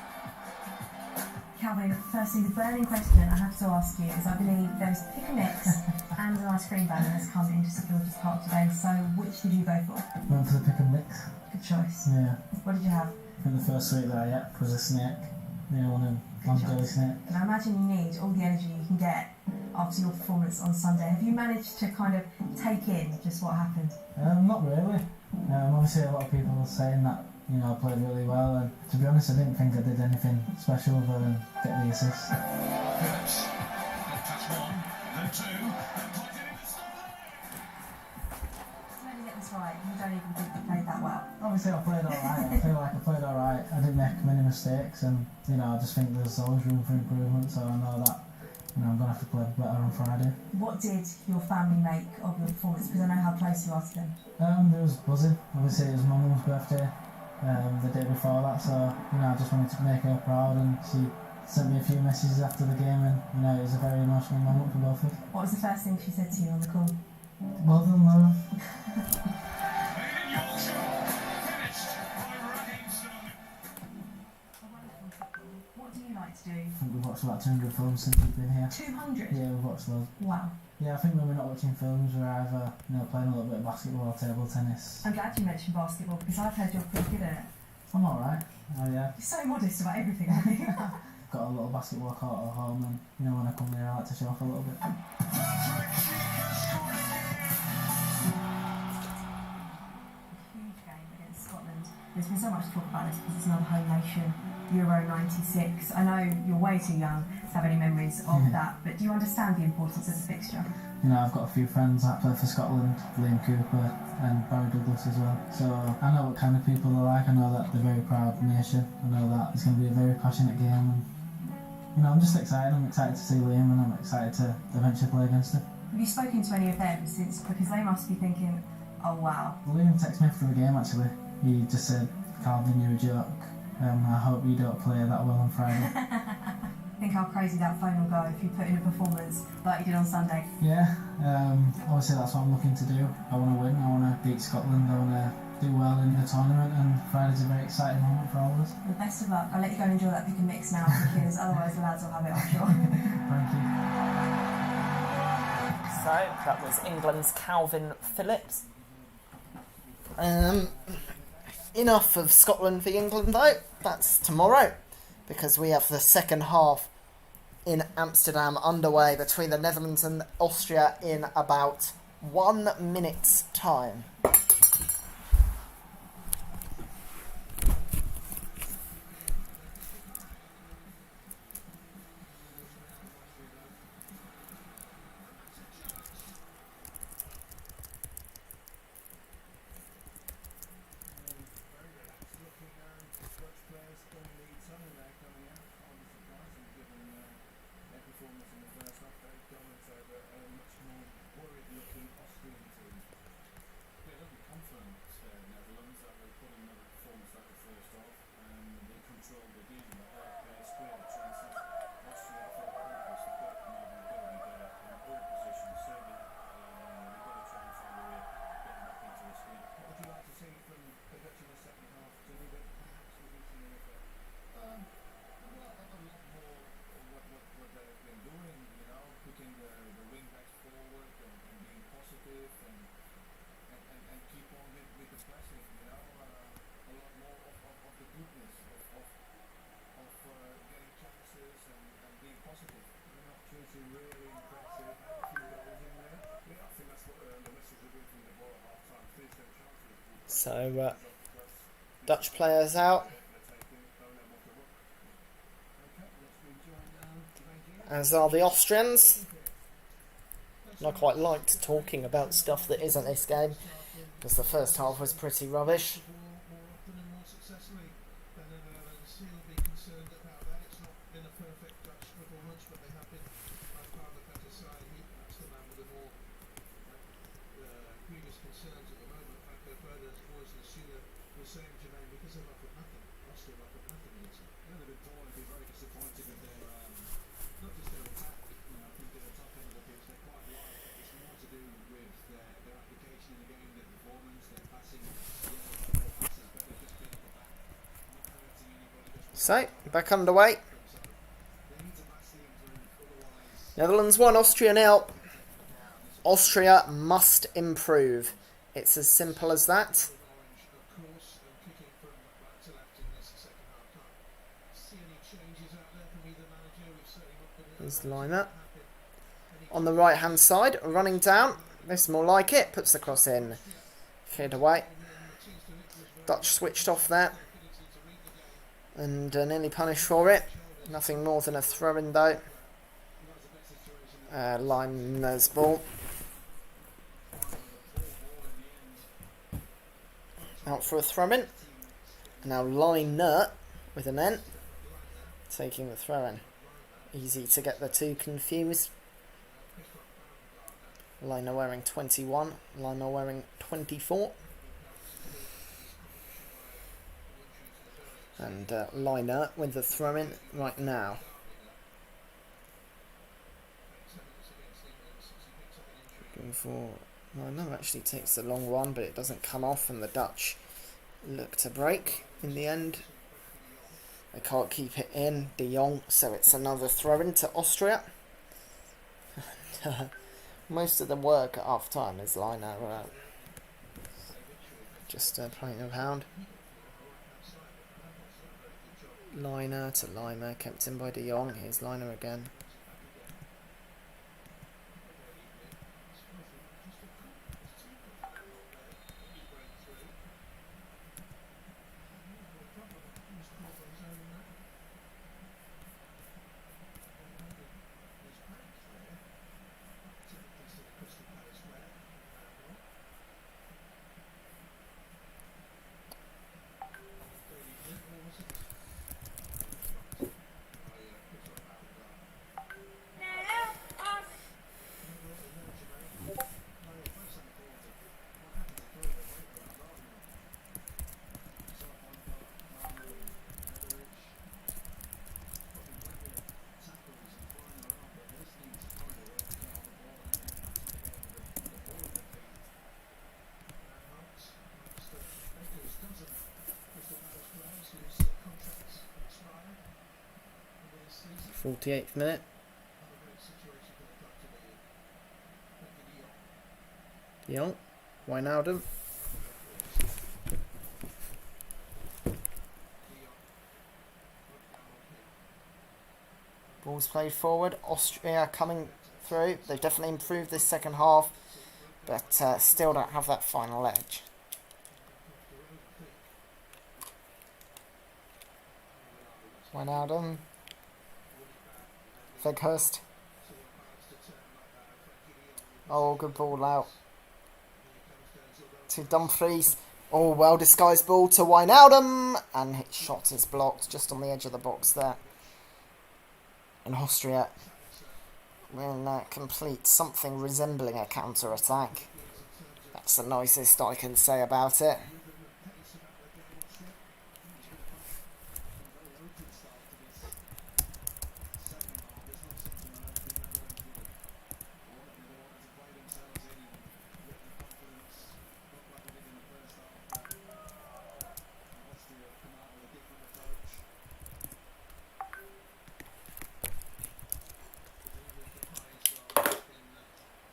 [SPEAKER 7] Calvin, firstly, the burning question I have to ask you is, I believe there's pick a mix and an ice cream van that's come into St George's Park today, so which did you go for?
[SPEAKER 10] Went for the pick and mix.
[SPEAKER 7] Good choice.
[SPEAKER 10] Yeah.
[SPEAKER 7] What did you have?
[SPEAKER 10] I think the first sweet that I ate was a snack. One of one jelly snack.
[SPEAKER 7] And I imagine you need all the energy you can get after your performance on Sunday. Have you managed to kind of take in just what happened?
[SPEAKER 10] Not really. Obviously a lot of people were saying that I played really well, and to be honest I didn't think I did anything special other than get the assist.
[SPEAKER 7] Right, you don't even think you played that well.
[SPEAKER 10] Obviously I played alright, I feel like I played alright. I didn't make many mistakes, and I just think there's always room for improvement, so I know that I'm going to have to play better on Friday.
[SPEAKER 7] What did your family make of your performance? Because I know how close you are to them.
[SPEAKER 10] It was buzzing. Obviously it was my mum's birthday the day before that, so I just wanted to make her proud, and she sent me a few messages after the game, and it was a very emotional moment for both of us. What
[SPEAKER 7] was the first thing she said to you on the call?
[SPEAKER 10] Well done, love.
[SPEAKER 7] What do you like to do?
[SPEAKER 10] I think we've got watched about 200 films since we've been here.
[SPEAKER 7] 200?
[SPEAKER 10] Yeah, we've watched loads.
[SPEAKER 7] Wow.
[SPEAKER 10] Yeah, I think when we're not watching films, we're either playing a little bit of basketball or table tennis.
[SPEAKER 7] I'm glad you mentioned basketball because I've heard you're pretty good at it.
[SPEAKER 10] I'm alright. Oh yeah.
[SPEAKER 7] You're so modest about everything, aren't you?
[SPEAKER 10] Got a little basketball court at home, and when I come here, I like to show off a little bit.
[SPEAKER 7] Huge game against Scotland. There's been so much talk about this because it's another home nation. Euro 96. I know you're way too young to have any memories of that, but do you understand the importance of the fixture?
[SPEAKER 10] I've got a few friends that play for Scotland, Liam Cooper and Barry Douglas as well. So I know what kind of people they're like. I know that they're a very proud nation. I know that it's going to be a very passionate game. And, I'm just excited. I'm excited to see Liam, and I'm excited to eventually play against him.
[SPEAKER 7] Have you spoken to any of them since? Because they must be thinking, oh wow.
[SPEAKER 10] Liam texted me after the game actually. He just said, "Calvin, you're a joke. I hope you don't play that well on Friday."
[SPEAKER 7] Think how crazy that phone will go if you put in a performance like you did on Sunday.
[SPEAKER 10] Yeah, obviously that's what I'm looking to do. I want to win, I want to beat Scotland, I want to do well in the tournament, and Friday's a very exciting moment for all of us.
[SPEAKER 7] Well, best of luck. I'll let you go and enjoy that pick and mix now because otherwise the lads will have it, I'm sure.
[SPEAKER 10] Thank you.
[SPEAKER 5] So that was England's Calvin Phillips.
[SPEAKER 1] Enough of Scotland v England though. That's tomorrow, because we have the second half in Amsterdam underway between the Netherlands and Austria in about 1 minute's time. So, Dutch players out, as are the Austrians. And I quite liked talking about stuff that isn't this game, because the first half was pretty rubbish. So, back underway. Netherlands 1, Austria 0. Austria must improve. It's as simple as that. There's the liner. On the right hand side, running down. This is more like it. Puts the cross in. Cleared away. Dutch switched off there. And nearly punished for it. Nothing more than a throw-in though. Liner's ball. Out for a throw-in. Now Liner with an N. Taking the throw-in. Easy to get the two confused. Liner wearing 21. Liner wearing 24. And Liner with the throw-in right now. Looking for Liner, actually takes the long one, but it doesn't come off, and the Dutch look to break in the end. They can't keep it in, De Jong, so it's another throw into Austria. Most of the work at half time is liner, just playing around. Liner to Lima, kept in by De Jong. Here's Liner again. .48th minute. De Jong, Wijnaldum. Ball's played forward. Austria coming through. They've definitely improved this second half, but still don't have that final edge. Wijnaldum. Weghorst. Oh, good ball out to Dumfries. Oh, well disguised ball to Wijnaldum, and his shot is blocked just on the edge of the box there. And Austria will complete something resembling a counter-attack. That's the nicest I can say about it.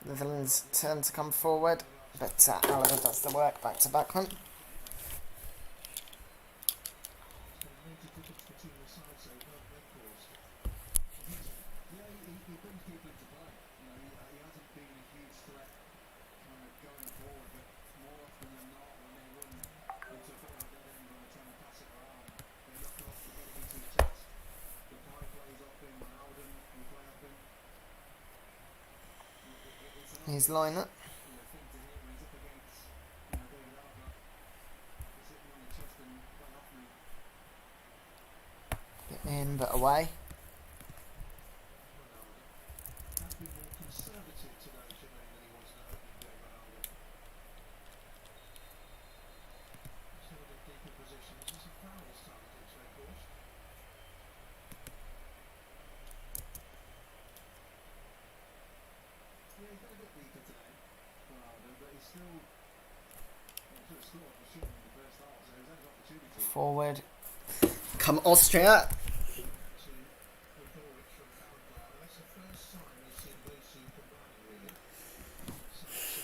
[SPEAKER 1] Netherlands turn to come forward, but Oliver does the work. Back to Backman. His lineup. Bit in, but away. Forward. Come Austria.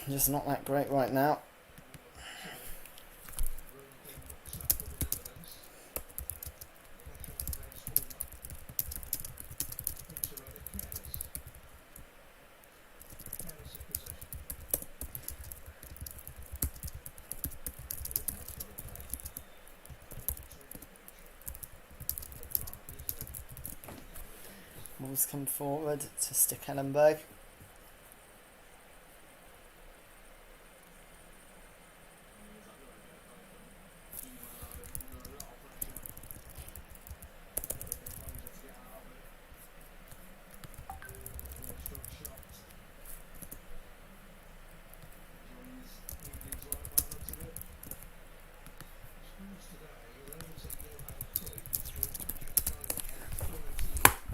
[SPEAKER 1] Just not that great right now. Ball's come forward to Stekelenburg.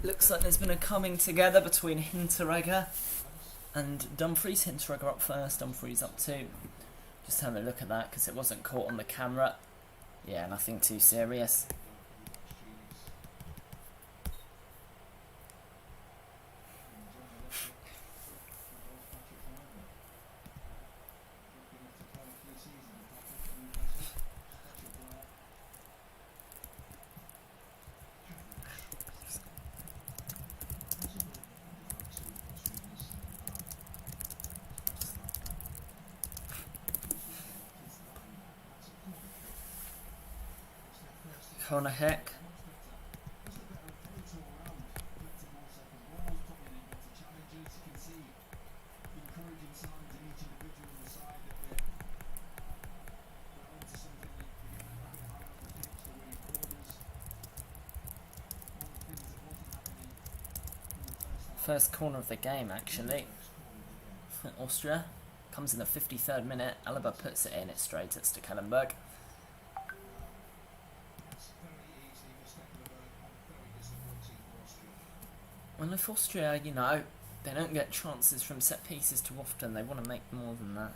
[SPEAKER 5] Looks like there's been a coming together between Hinteregger and Dumfries. Hinteregger up first, Dumfries up two. Just having a look at that because it wasn't caught on the camera. Yeah, nothing too serious. Corner Heck. First corner of the game, actually. Austria comes in the 53rd minute. Alaba puts it in, it's straight at Stekelenburg. Well, if Austria, you know, they don't get chances from set pieces too often, they want to make more than that.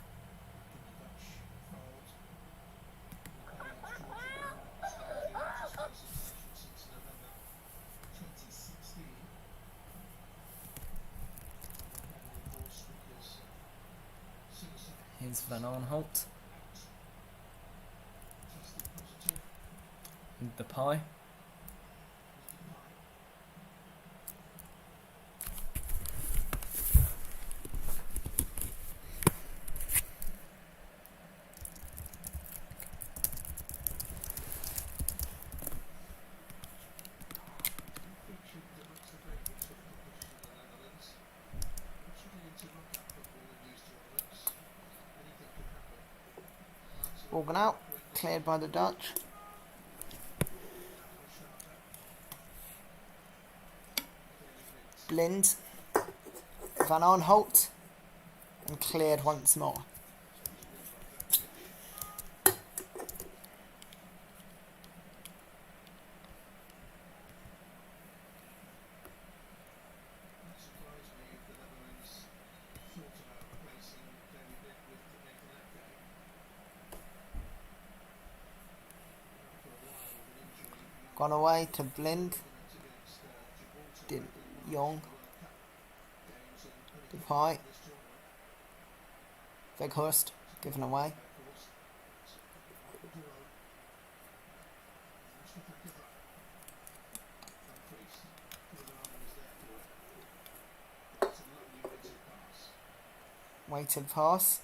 [SPEAKER 5] Here's Van Arnholt. The pie.
[SPEAKER 1] Organ out, cleared by the Dutch. Blind, Van Arnholt, and cleared once more. Gone away to Blind. Young. Depay. Veghorst given away. Weighted pass.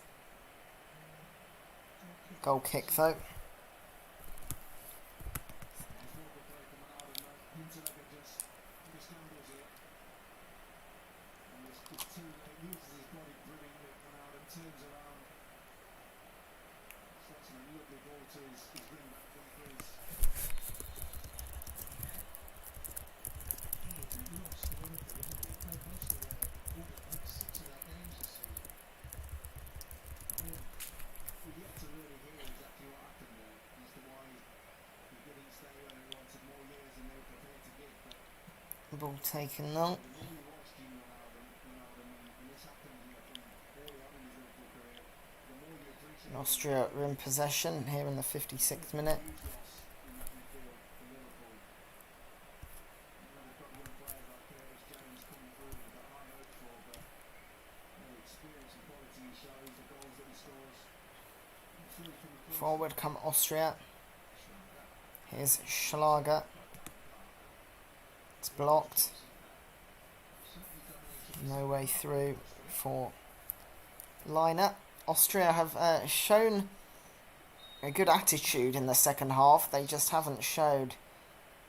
[SPEAKER 1] Goal kick though. Ball taken now. And Austria are in possession here in the 56th minute. Forward come Austria. Here's Schlager. It's blocked. No way through for Liner. Austria have shown a good attitude in the second half. They just haven't showed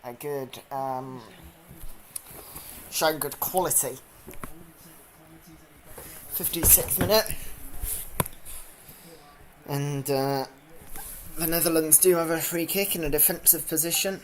[SPEAKER 1] a good shown good quality. 56th minute. And the Netherlands do have a free kick in a defensive position.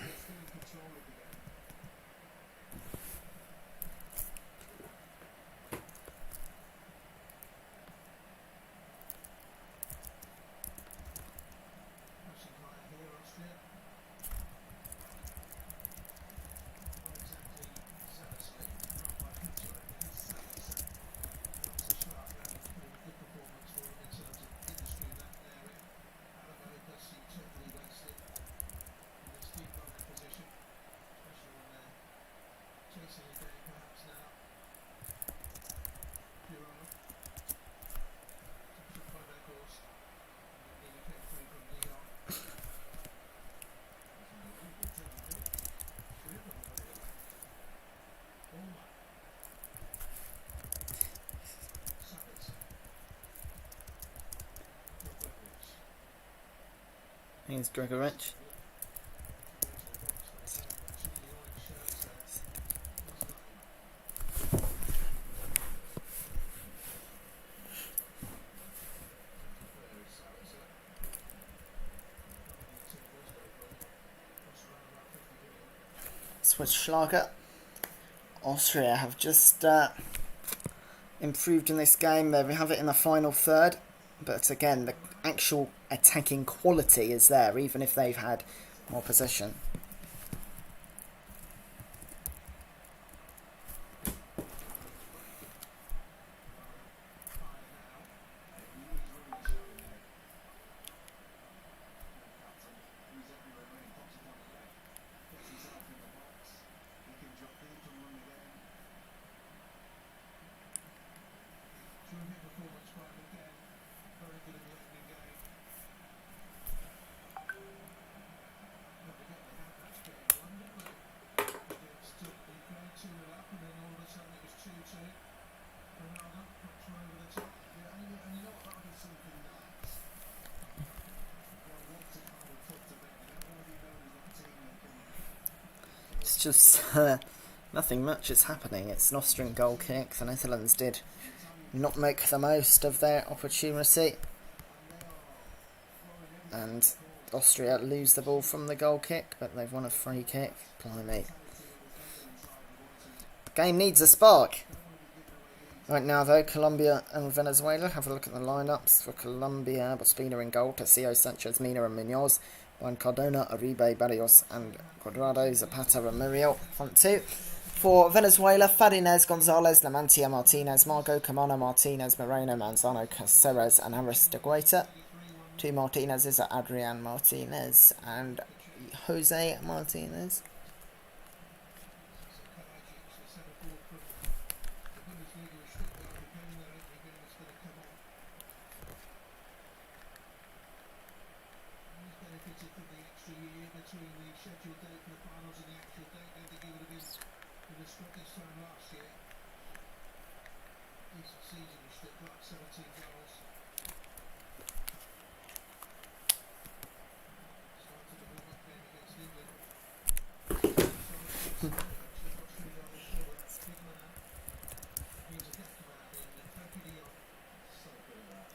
[SPEAKER 1] Here's Gregorich. Switzschlager. Austria have just improved in this game. They have it in the final third, but again, the actual attacking quality is there, even if they've had more possession. It's just nothing much is happening. It's an Austrian goal kick. The Netherlands did not make the most of their opportunity, and Austria lose the ball from the goal kick, but they've won a free kick. Blimey. Game needs a spark. Right now though, Colombia and Venezuela. Have a look at the lineups. For Colombia, Ospina in goal, Tecillo, Sanchez, Mina and Munoz. Juan Cardona, Uribe, Barrios and Cuadrado, Zapata, Romario, front two. For Venezuela, Fadinez, Gonzalez, Lamantia, Martinez, Margot, Camano, Martinez, Moreno, Manzano, Caceres and Aristegueta. Two Martinezes are Adrian Martinez and Jose Martinez.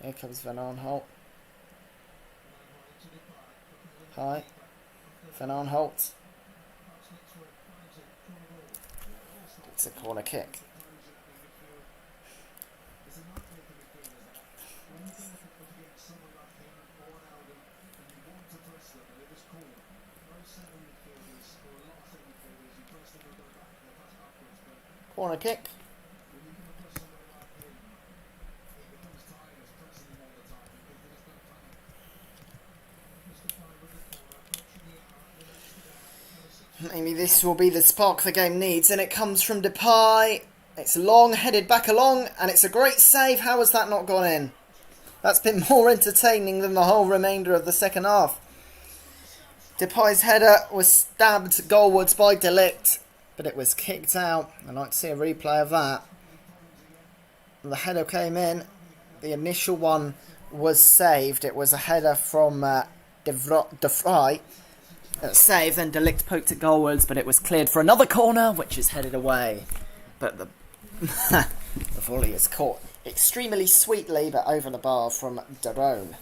[SPEAKER 1] Here comes Van Aanholt. Hi. Van Aanholt. It's a corner kick. Corner kick. Maybe this will be the spark the game needs, and it comes from Depay. It's long, headed back along, and it's a great save. How has that not gone in? That's been more entertaining than the whole remainder of the second half. Depay's header was stabbed goalwards by De Ligt, but it was kicked out. I'd like to see a replay of that. The header came in. The initial one was saved. It was a header from De Vrij. Save, then De Ligt poked it goalwards, but it was cleared for another corner, which is headed away. But the the volley is caught extremely sweetly, but over the bar from Daron.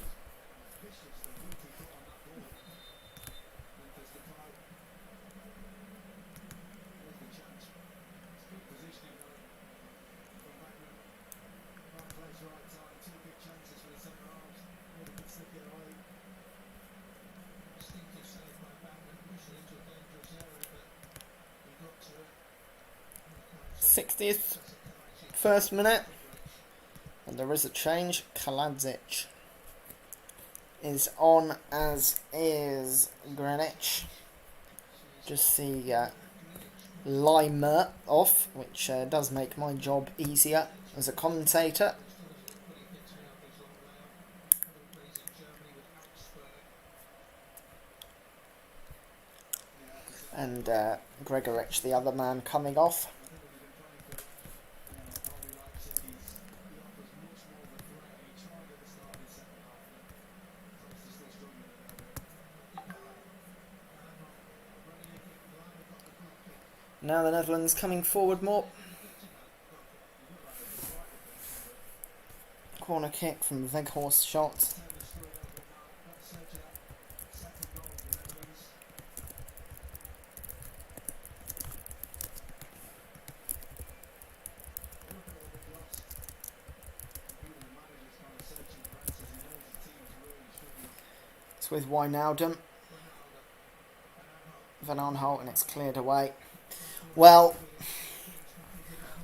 [SPEAKER 1] First minute, and there is a change. Kaladzic is on, as is Greenwich. Just see Limer off, which does make my job easier as a commentator. And Gregorich, the other man, coming off. Now the Netherlands coming forward more. Corner kick from Weghorst shot. It's with Wijnaldum. Van Aanholt, and it's cleared away. Well,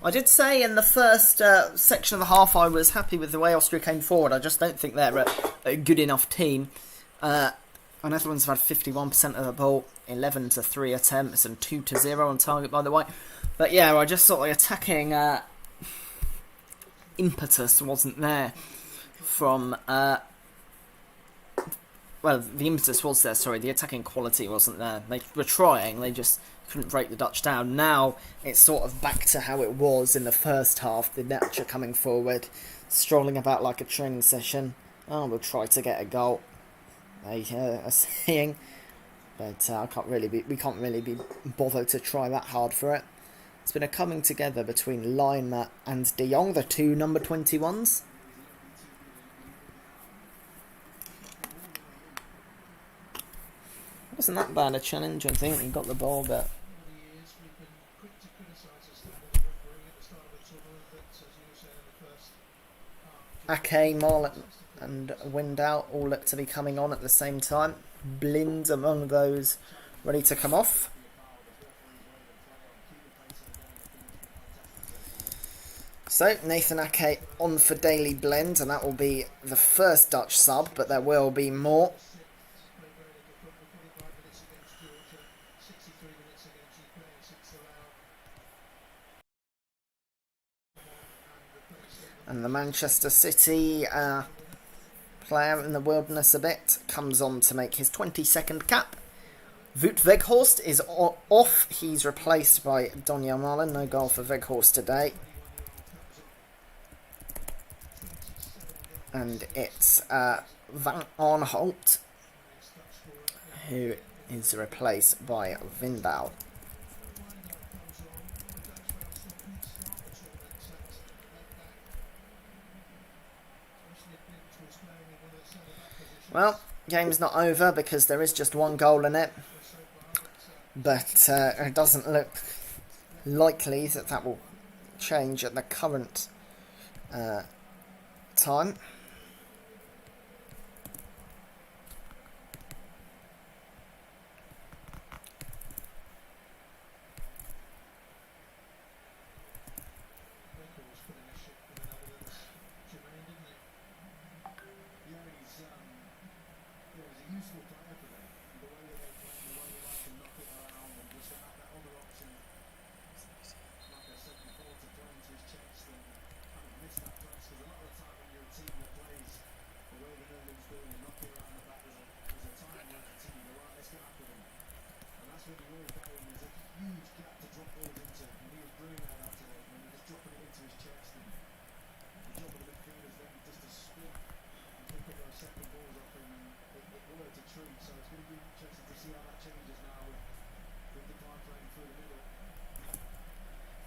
[SPEAKER 1] I did say in the first section of the half I was happy with the way Austria came forward. I just don't think they're a good enough team. The Netherlands have had 51% of the ball, 11 to 3 attempts, and 2 to 0 on target, by the way. But yeah, I just thought the attacking impetus wasn't there from... well, the impetus was there, sorry. The attacking quality wasn't there. They were trying, they just couldn't break the Dutch down. Now, it's sort of back to how it was in the first half. The Dutch are coming forward, strolling about like a training session. Oh, we'll try to get a goal, they are saying. But we can't really be bothered to try that hard for it. It's been a coming together between Lima and De Jong, the two number 21s. Wasn't that bad a challenge, I think. He got the ball, but... Ake, Marlon and Window all look to be coming on at the same time. Blind among those ready to come off. So, Nathan Ake on for Daily Blend, and that will be the first Dutch sub, but there will be more. And the Manchester City player in the wilderness a bit comes on to make his 22nd cap. Wout Weghorst is off. He's replaced by Donjan Malen. No goal for Weghorst today. And it's Van Aanholt who is replaced by Vindal. Well, game's not over because there is just one goal in it. But it doesn't look likely that that will change at the current time.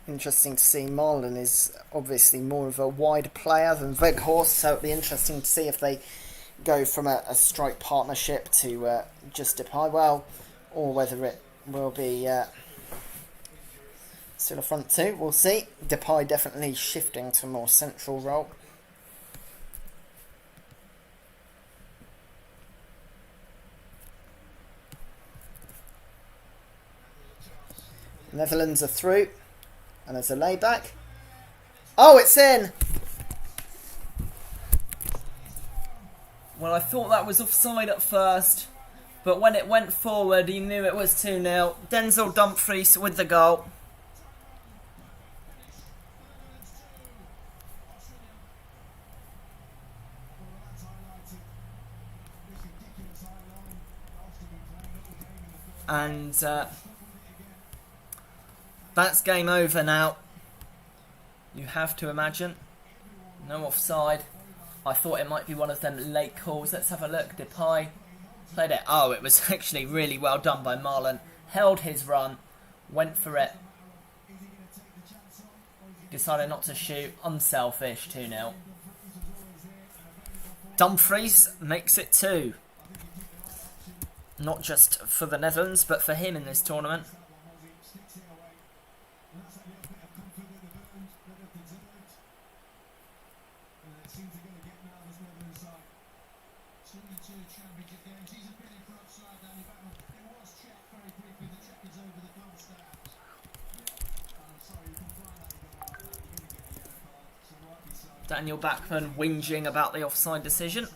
[SPEAKER 1] Interesting to see. Marlon is obviously more of a wide player than Weghorst, so it'll be interesting to see if they go from a strike partnership to just Depay well, or whether it will be still a front two. We'll see. Depay definitely shifting to a more central role. Netherlands are through. And there's a layback. Oh, it's in!
[SPEAKER 5] Well, I thought that was offside at first, but when it went forward, he knew it was 2-0. Denzel Dumfries with the goal. And that's game over now. You have to imagine. No offside. I thought it might be one of them late calls. Let's have a look. Depay played it. Oh, it was actually really well done by Marlon. Held his run. Went for it. Decided not to shoot. Unselfish. 2-0. Dumfries makes it 2. Not just for the Netherlands, but for him in this tournament. Daniel Backman whinging about the offside decision.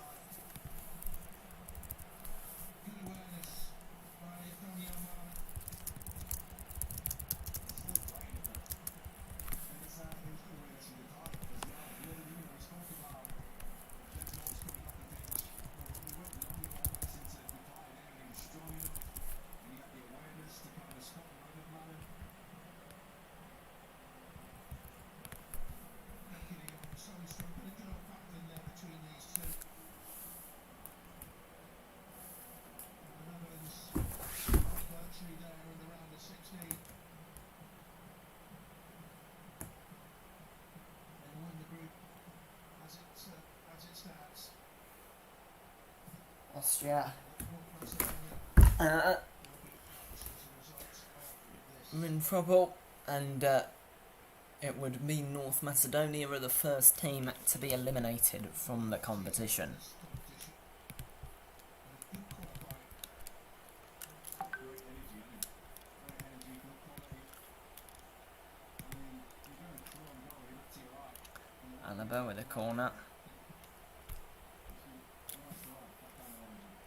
[SPEAKER 5] Austria we're in trouble, and it would mean North Macedonia are the first team to be eliminated from the competition. Alaba with a corner.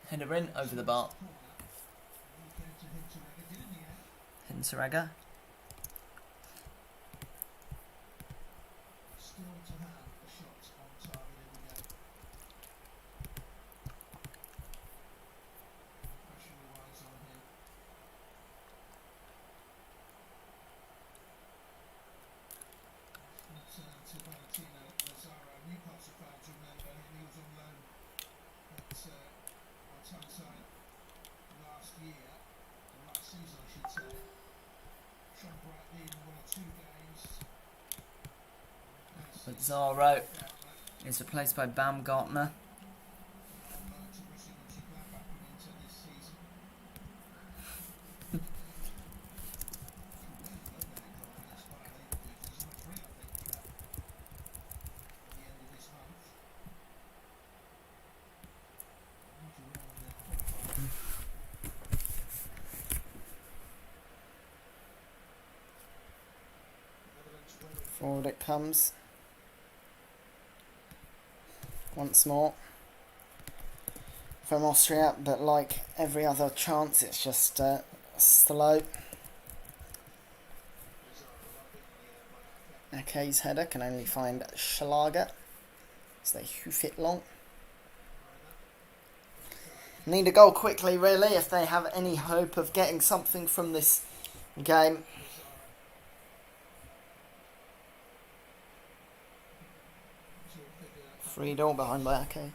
[SPEAKER 5] Header in over the bar. Hinteregger. Zaro is replaced by Baumgartner.
[SPEAKER 1] Forward it comes. Once more from Austria, but like every other chance, it's just slow. Ake's header can only find Schlager, so they hoof it long. Need a goal quickly, really, if they have any hope of getting something from this game. Free-door behind by Ake.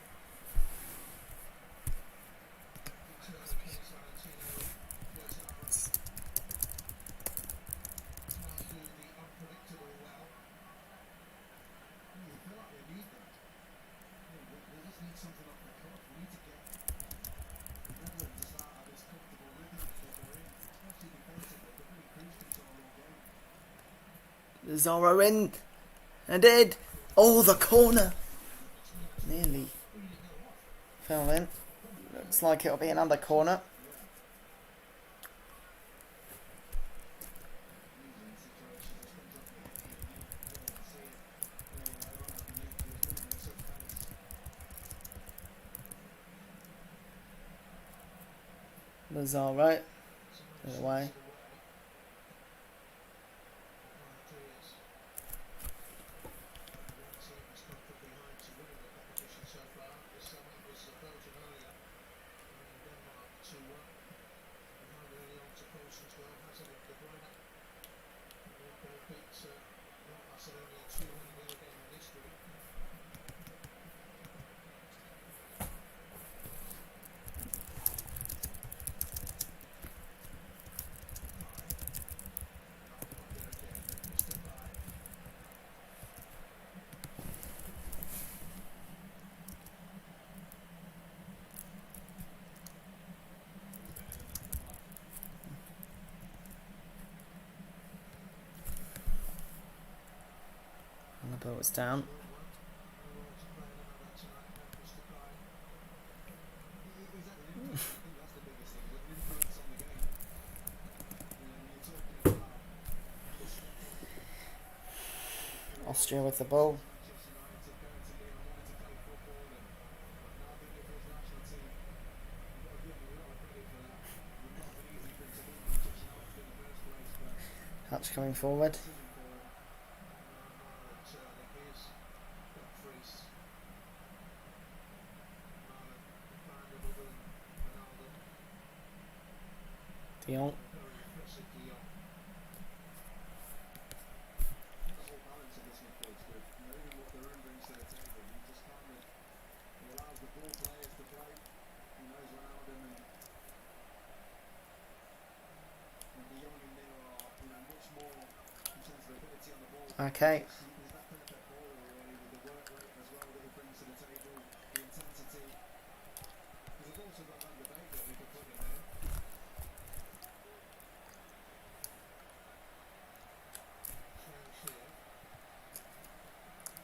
[SPEAKER 1] Zorro in. And did. Oh, the corner. Nearly fell in. Looks like it'll be another corner. Lazaro away. And the ball was down. Austria with the ball. Hutch coming forward. Dion. Okay.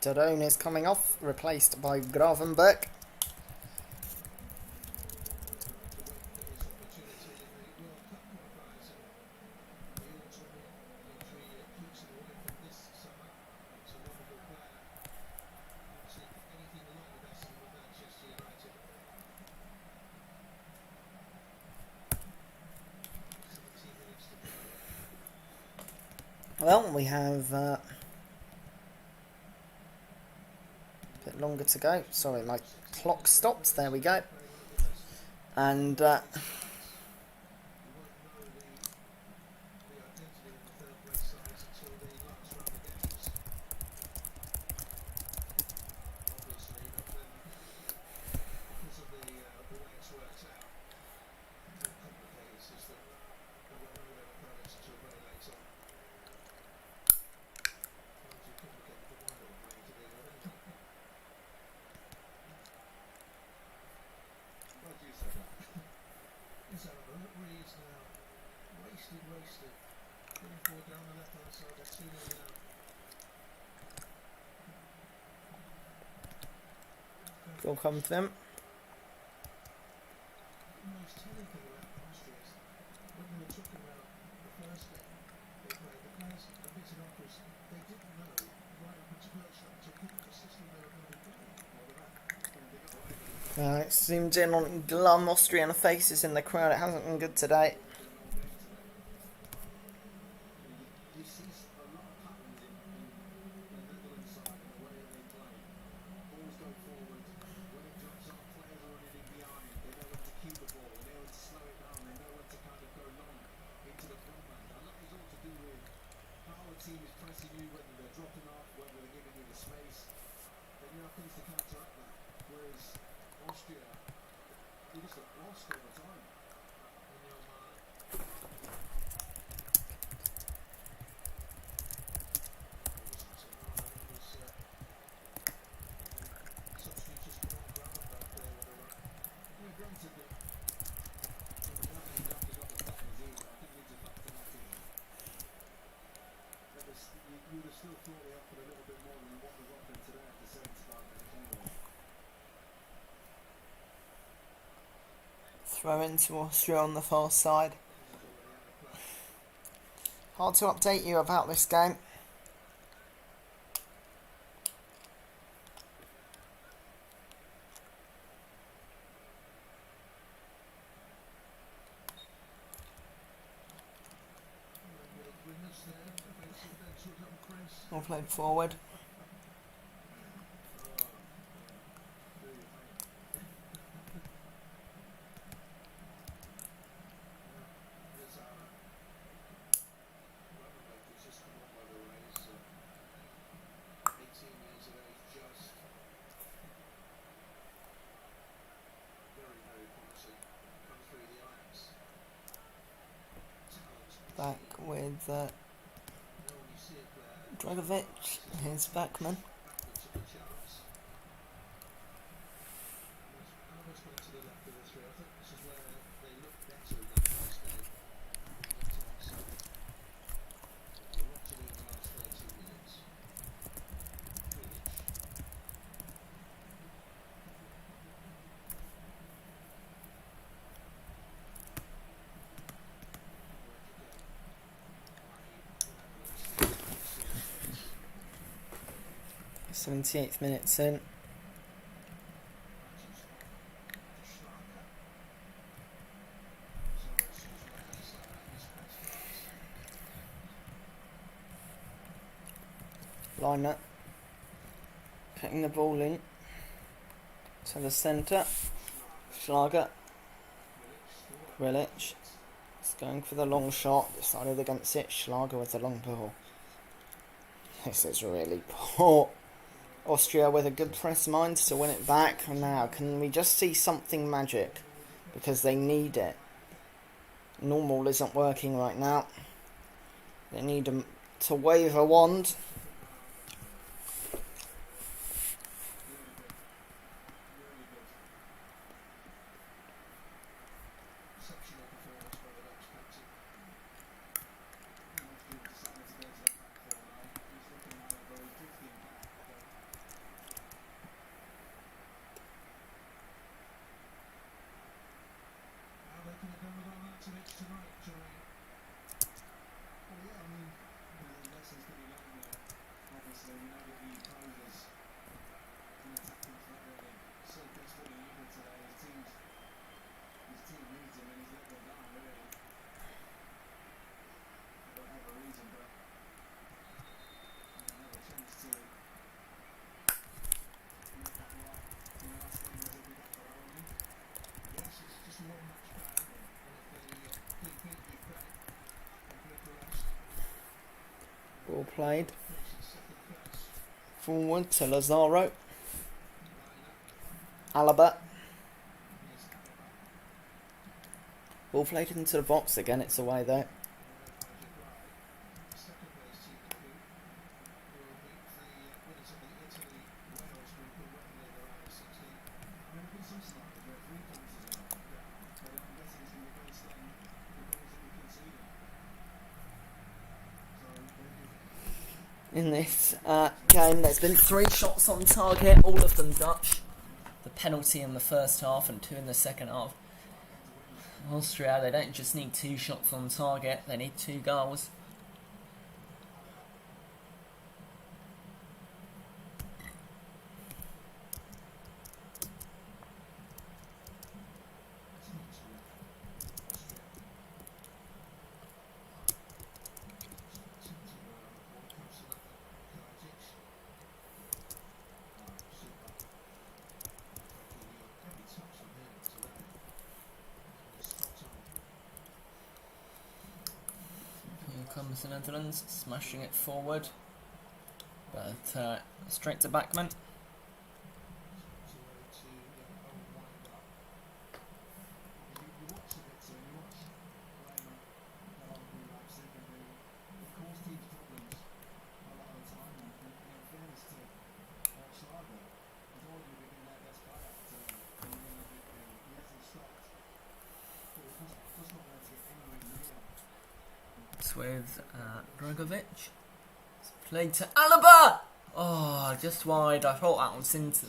[SPEAKER 1] Dodone is coming off, replaced by Gravenberg. Well, we have a bit longer to go. Sorry, my clock stopped. There we go. And will come to them. It's zoomed in on glum Austrian faces in the crowd. It hasn't been good today. Throw into Austria on the far side. Hard to update you about this game. All played forward. Back with Dragovic, here's Backman. 78th minute soon. Liner putting the ball in to the centre. Schlager. Relic is going for the long shot. Decided against it. Schlager with the long ball. This is really poor. Austria with a good press mind to win it back. Now, can we just see something magic? Because they need it. Normal isn't working right now. They need to wave a wand. Ball played forward to Lazaro. Alaba. Ball played into the box again. It's away though. In this game, there's been 3 shots on target, all of them Dutch. The penalty in the first half and 2 in the second half. Austria, they don't just need 2 shots on target, they need 2 goals. Comes the Netherlands, smashing it forward, but straight to Backman. With Dragovic. It's played to Alaba! Oh, just wide. I thought that was into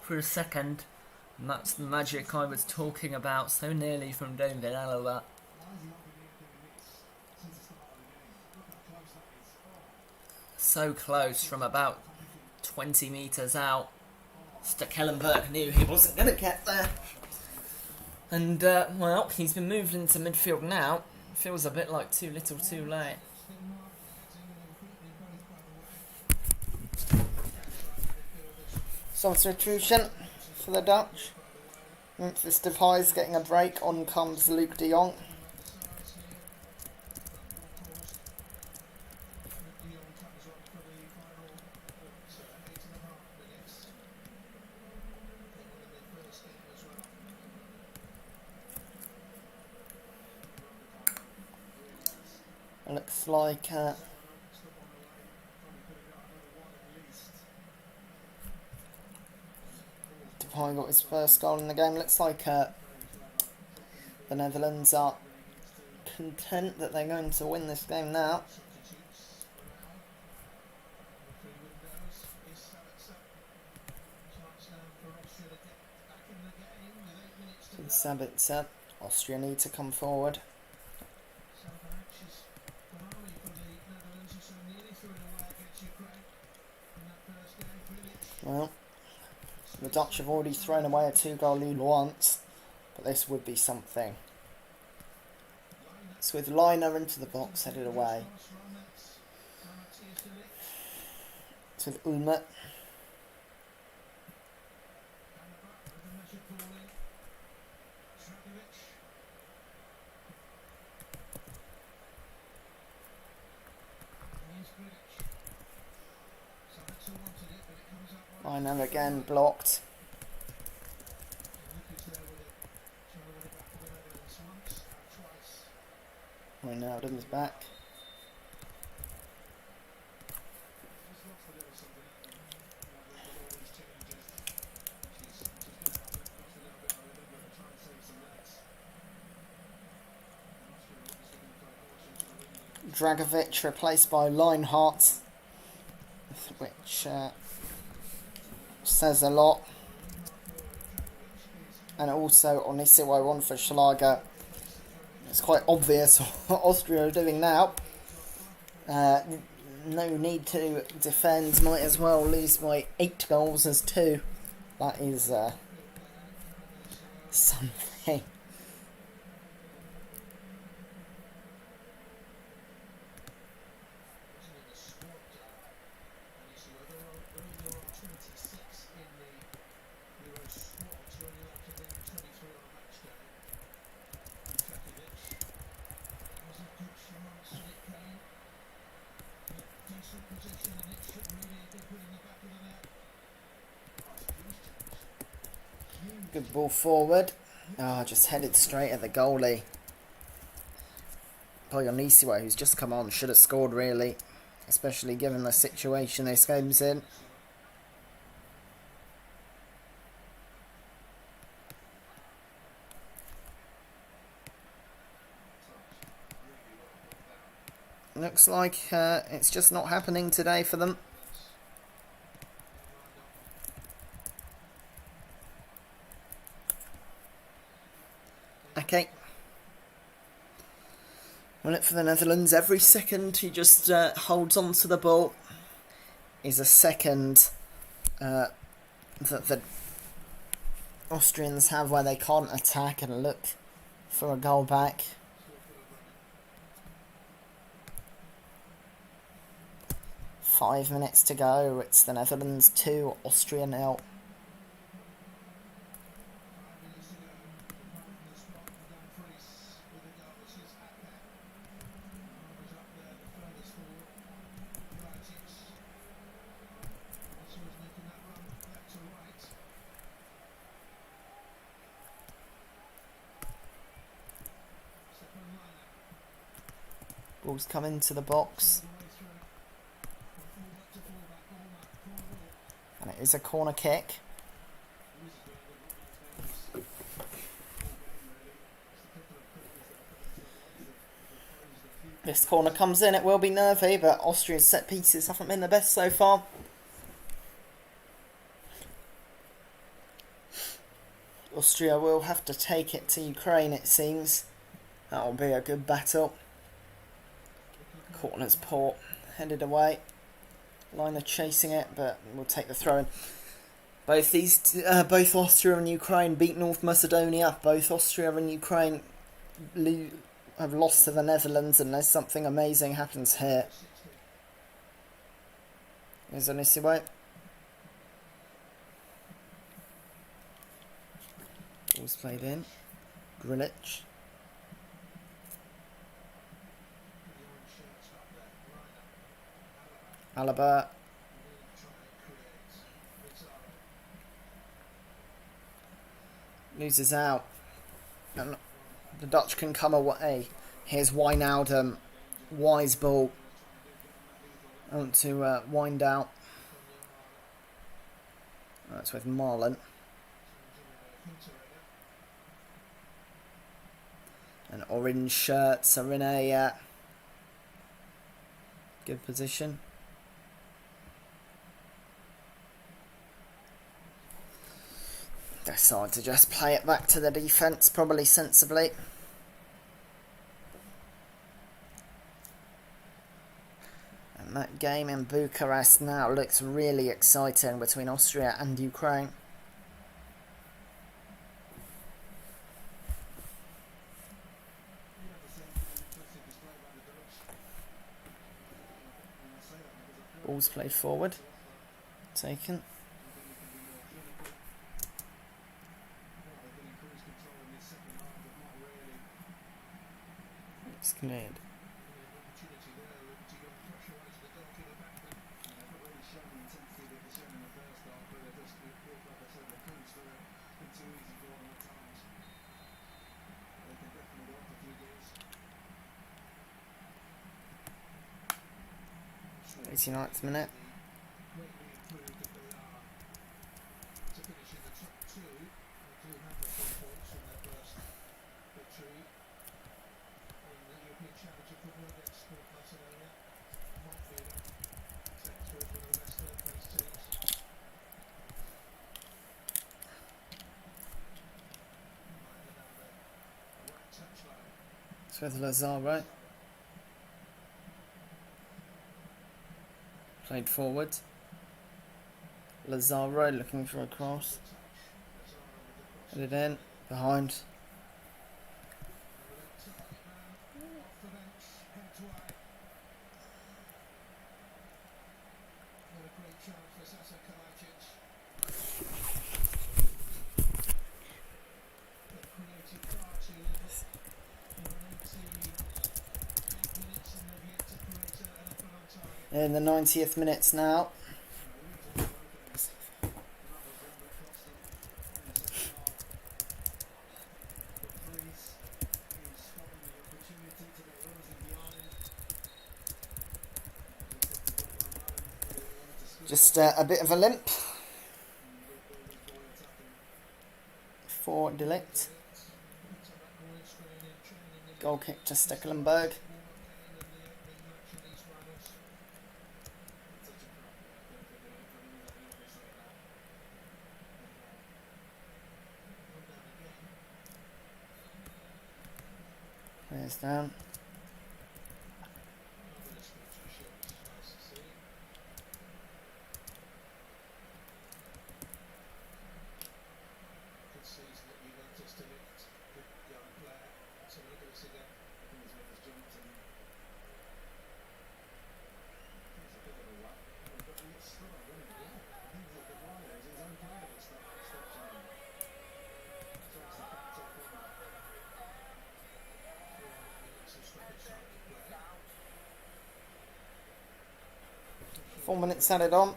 [SPEAKER 1] for a second. And that's the magic I was talking about so nearly from David Alaba. So close from about 20 metres out. Stekelenburg knew he wasn't going to get there. And, well, he's been moved into midfield now. Feels a bit like too little too late. Substitution for the Dutch. Memphis Depay's getting a break. On comes Luke de Jong. Looks like Depay got his first goal in the game. Looks like the Netherlands are content that they're going to win this game now. Sabitzer, Austria need to come forward. Well, the Dutch have already thrown away a 2-goal lead once, but this would be something. It's with Liner into the box, headed away. It's with Ulmet. Liner again blocked. Wijnaldum's back. Dragovic replaced by Lineheart, which says a lot. And also Onisiwo on for Schlager. It's quite obvious what Austria are doing now. No need to defend, might as well lose by 8 goals as 2. That is something. Good ball forward. Just headed straight at the goalie. Onisiwo, who's just come on, should have scored really, especially given the situation this game's in. Looks like it's just not happening today for them. Okay. Well, it for the Netherlands. Every second he just holds on to the ball is a second that the Austrians have where they can't attack and look for a goal back. Five minutes to go. It's the Netherlands 2, Austria 0. Ball's come into the box. And it is a corner kick. This corner comes in, it will be nervy, but Austria's set pieces haven't been the best so far. Austria will have to take it to Ukraine, it seems. That will be a good battle. Corner's poor, headed away. Liner chasing it, but we'll take the throw in. Both Austria and Ukraine beat North Macedonia. Both Austria and Ukraine have lost to the Netherlands, unless something amazing happens here. Here's Onisiwo. Ball's played in. Grilic. Alaba. Loses out. And the Dutch can come away. Here's Wijnaldum. Wise ball. I want to wind out. That's with Marlon. And orange shirts are in a good position. Decide to just play it back to the defence, probably sensibly. And That game in Bucharest now looks really exciting between Austria and Ukraine. Ball's played forward. Taken. It's cleared. '89th minute. It's with Lazaro. Played forward. Lazaro looking for a cross. Headed in. Behind. In the 90th minutes now. Just a bit of a limp for Delict. Goal kick to Stekelenburg. Players down. Four minutes added on.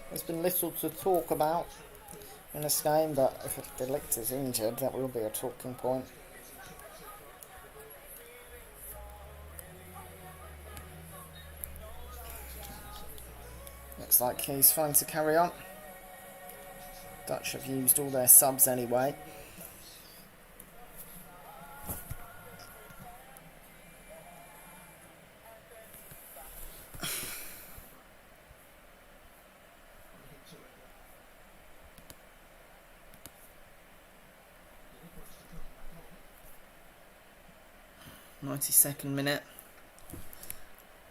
[SPEAKER 1] There's been little to talk about in this game, but if Delict is injured, that will be a talking point. Looks like he's fine to carry on. Dutch have used all their subs anyway. '92nd minute.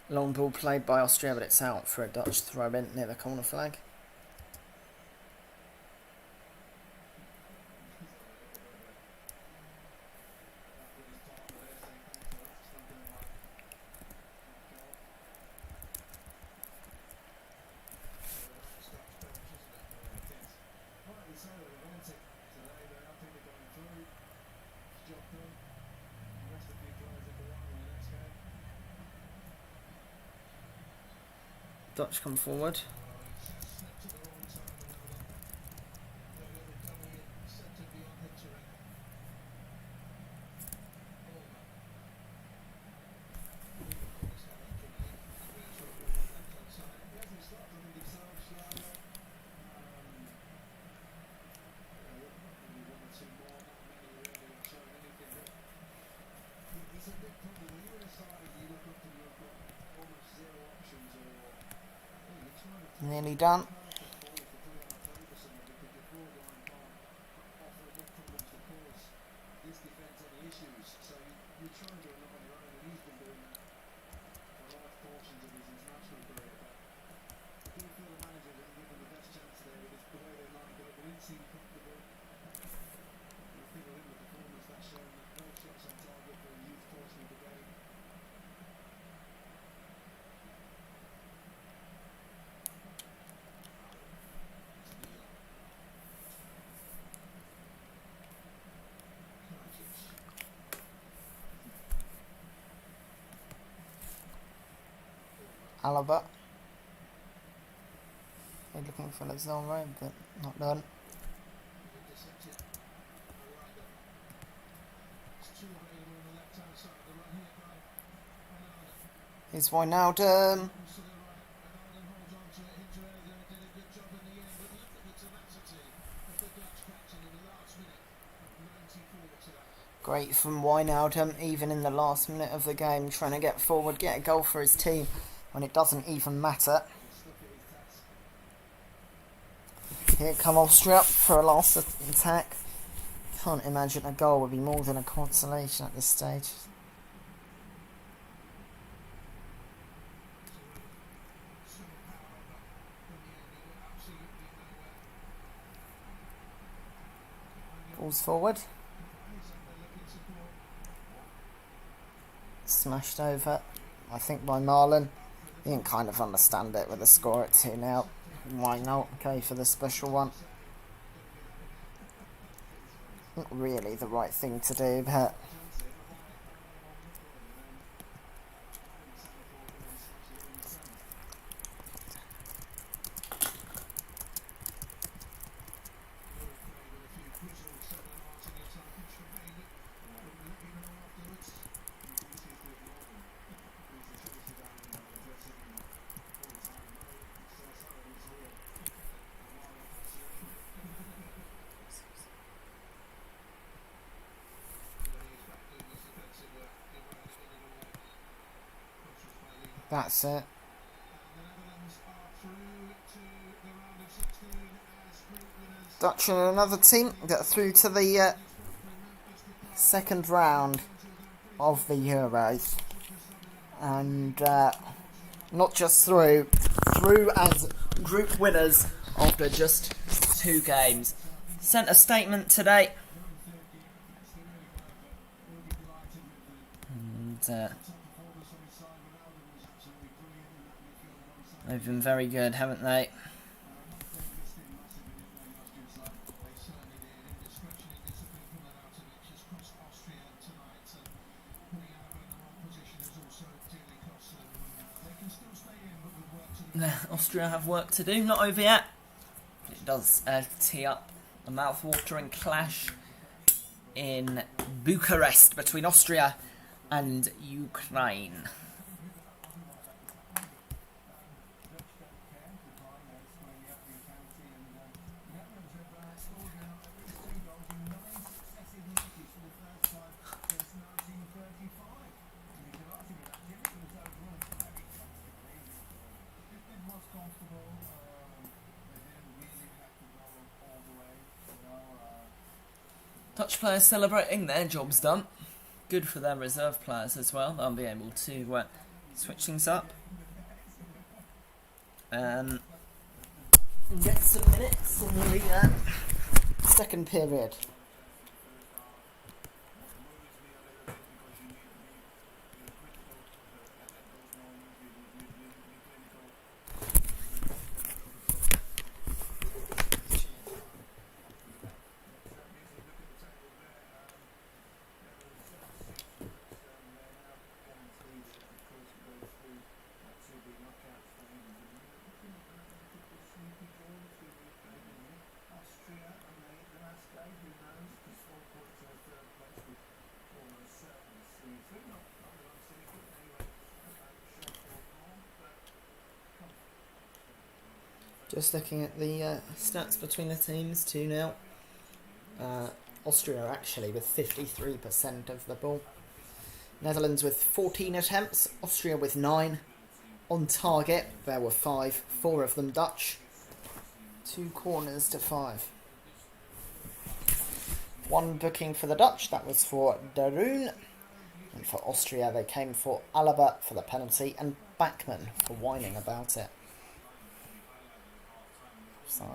[SPEAKER 1] Long ball played by Austria, but it's out for a Dutch throw in near the corner flag. Dutch come forward. Nearly done. Alaba. He's looking for Lazaro, but not done. Here's Wijnaldum. Great from Wijnaldum, even in the last minute of the game, trying to get forward, get a goal for his team when it doesn't even matter. Here come Austria for a last attack. Can't imagine a goal would be more than a consolation at this stage. Balls forward. Smashed over, I think, by Marlon. You can kind of understand it with the score at 2-0. Why not? Okay, for the special one. Not really the right thing to do, but... That's it. Dutch and another team get through to the second round of the Euros. And not just through as group winners
[SPEAKER 5] after just 2 games. Sent a statement today. And they've been very good, haven't they? Austria have work to do, not over yet. It does tee up a mouth-watering clash in Bucharest between Austria and Ukraine. Dutch players celebrating, their job's done. Good for their reserve players as well. They'll be able to switch things up. Get some minutes in the
[SPEAKER 1] second period. Just looking at the stats between the teams, 2-0. Austria actually with 53% of the ball. Netherlands with 14 attempts, Austria with 9. On target, there were 5, 4 of them Dutch. 2 corners to 5. 1 booking for the Dutch, that was for Darun. And for Austria, they came for Alaba for the penalty and Bachmann for whining about it. Side.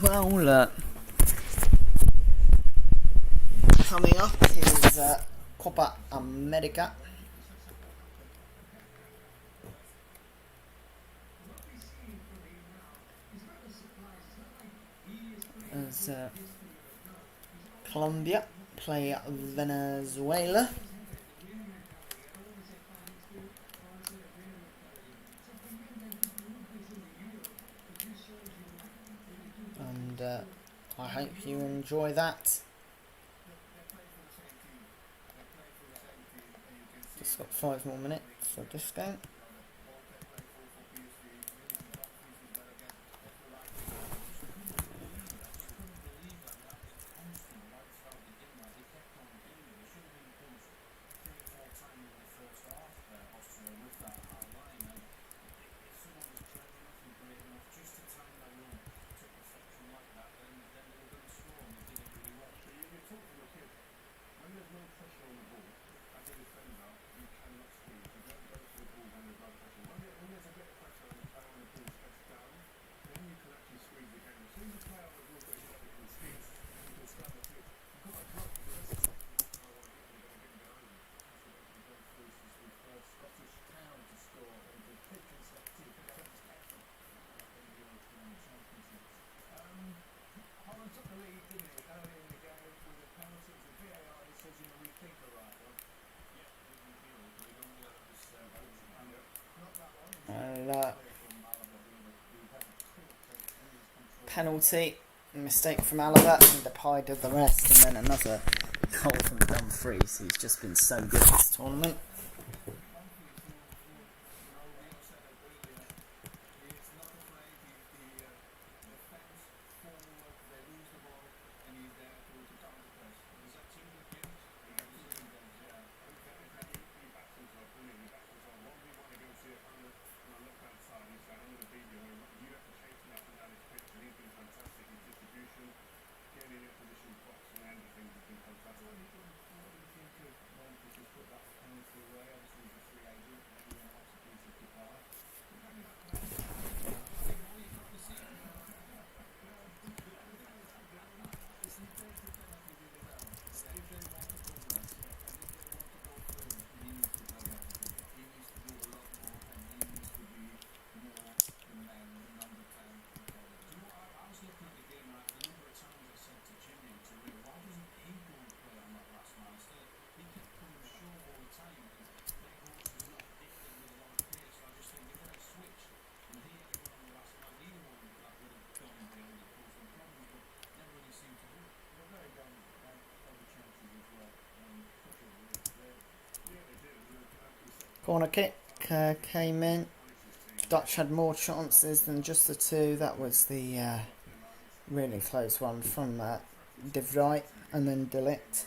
[SPEAKER 1] Well, coming up is Copa America. As Colombia play Venezuela. And I hope you enjoy that. Just got 5 more minutes for this game. Penalty, mistake from Alaba, and Depay did the rest, and then another goal from Dumfries, who's just been so good this tournament. Corner kick came in. Dutch had more chances than just the two. That was the really close one from De Vrij and then De Ligt.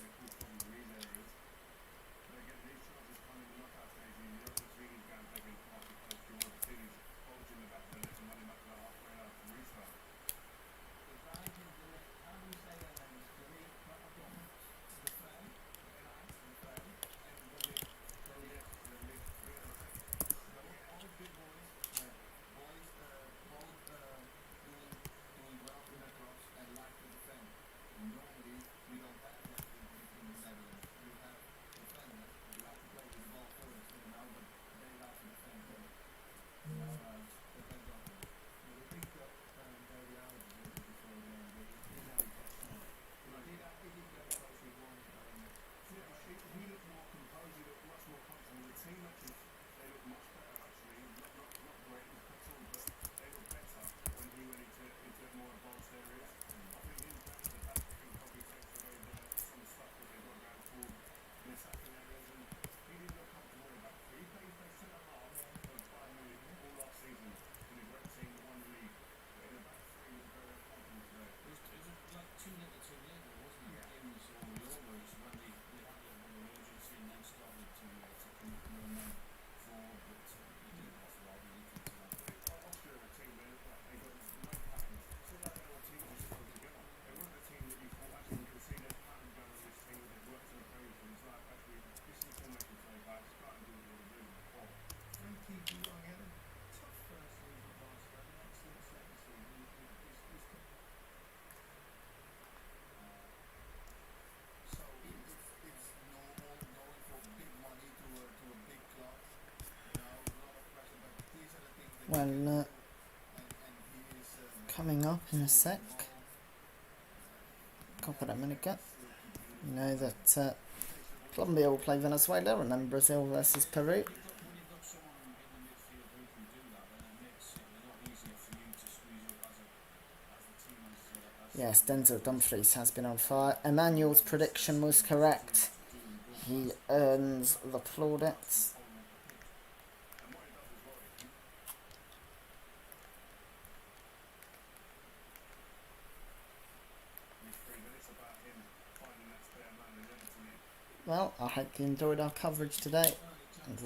[SPEAKER 1] Well, coming up in a sec. Copa America. You know that Colombia will play Venezuela and then Brazil versus Peru. Yes, Denzel Dumfries has been on fire. Emmanuel's prediction was correct. He earns the plaudits. Well, I hope you enjoyed our coverage today.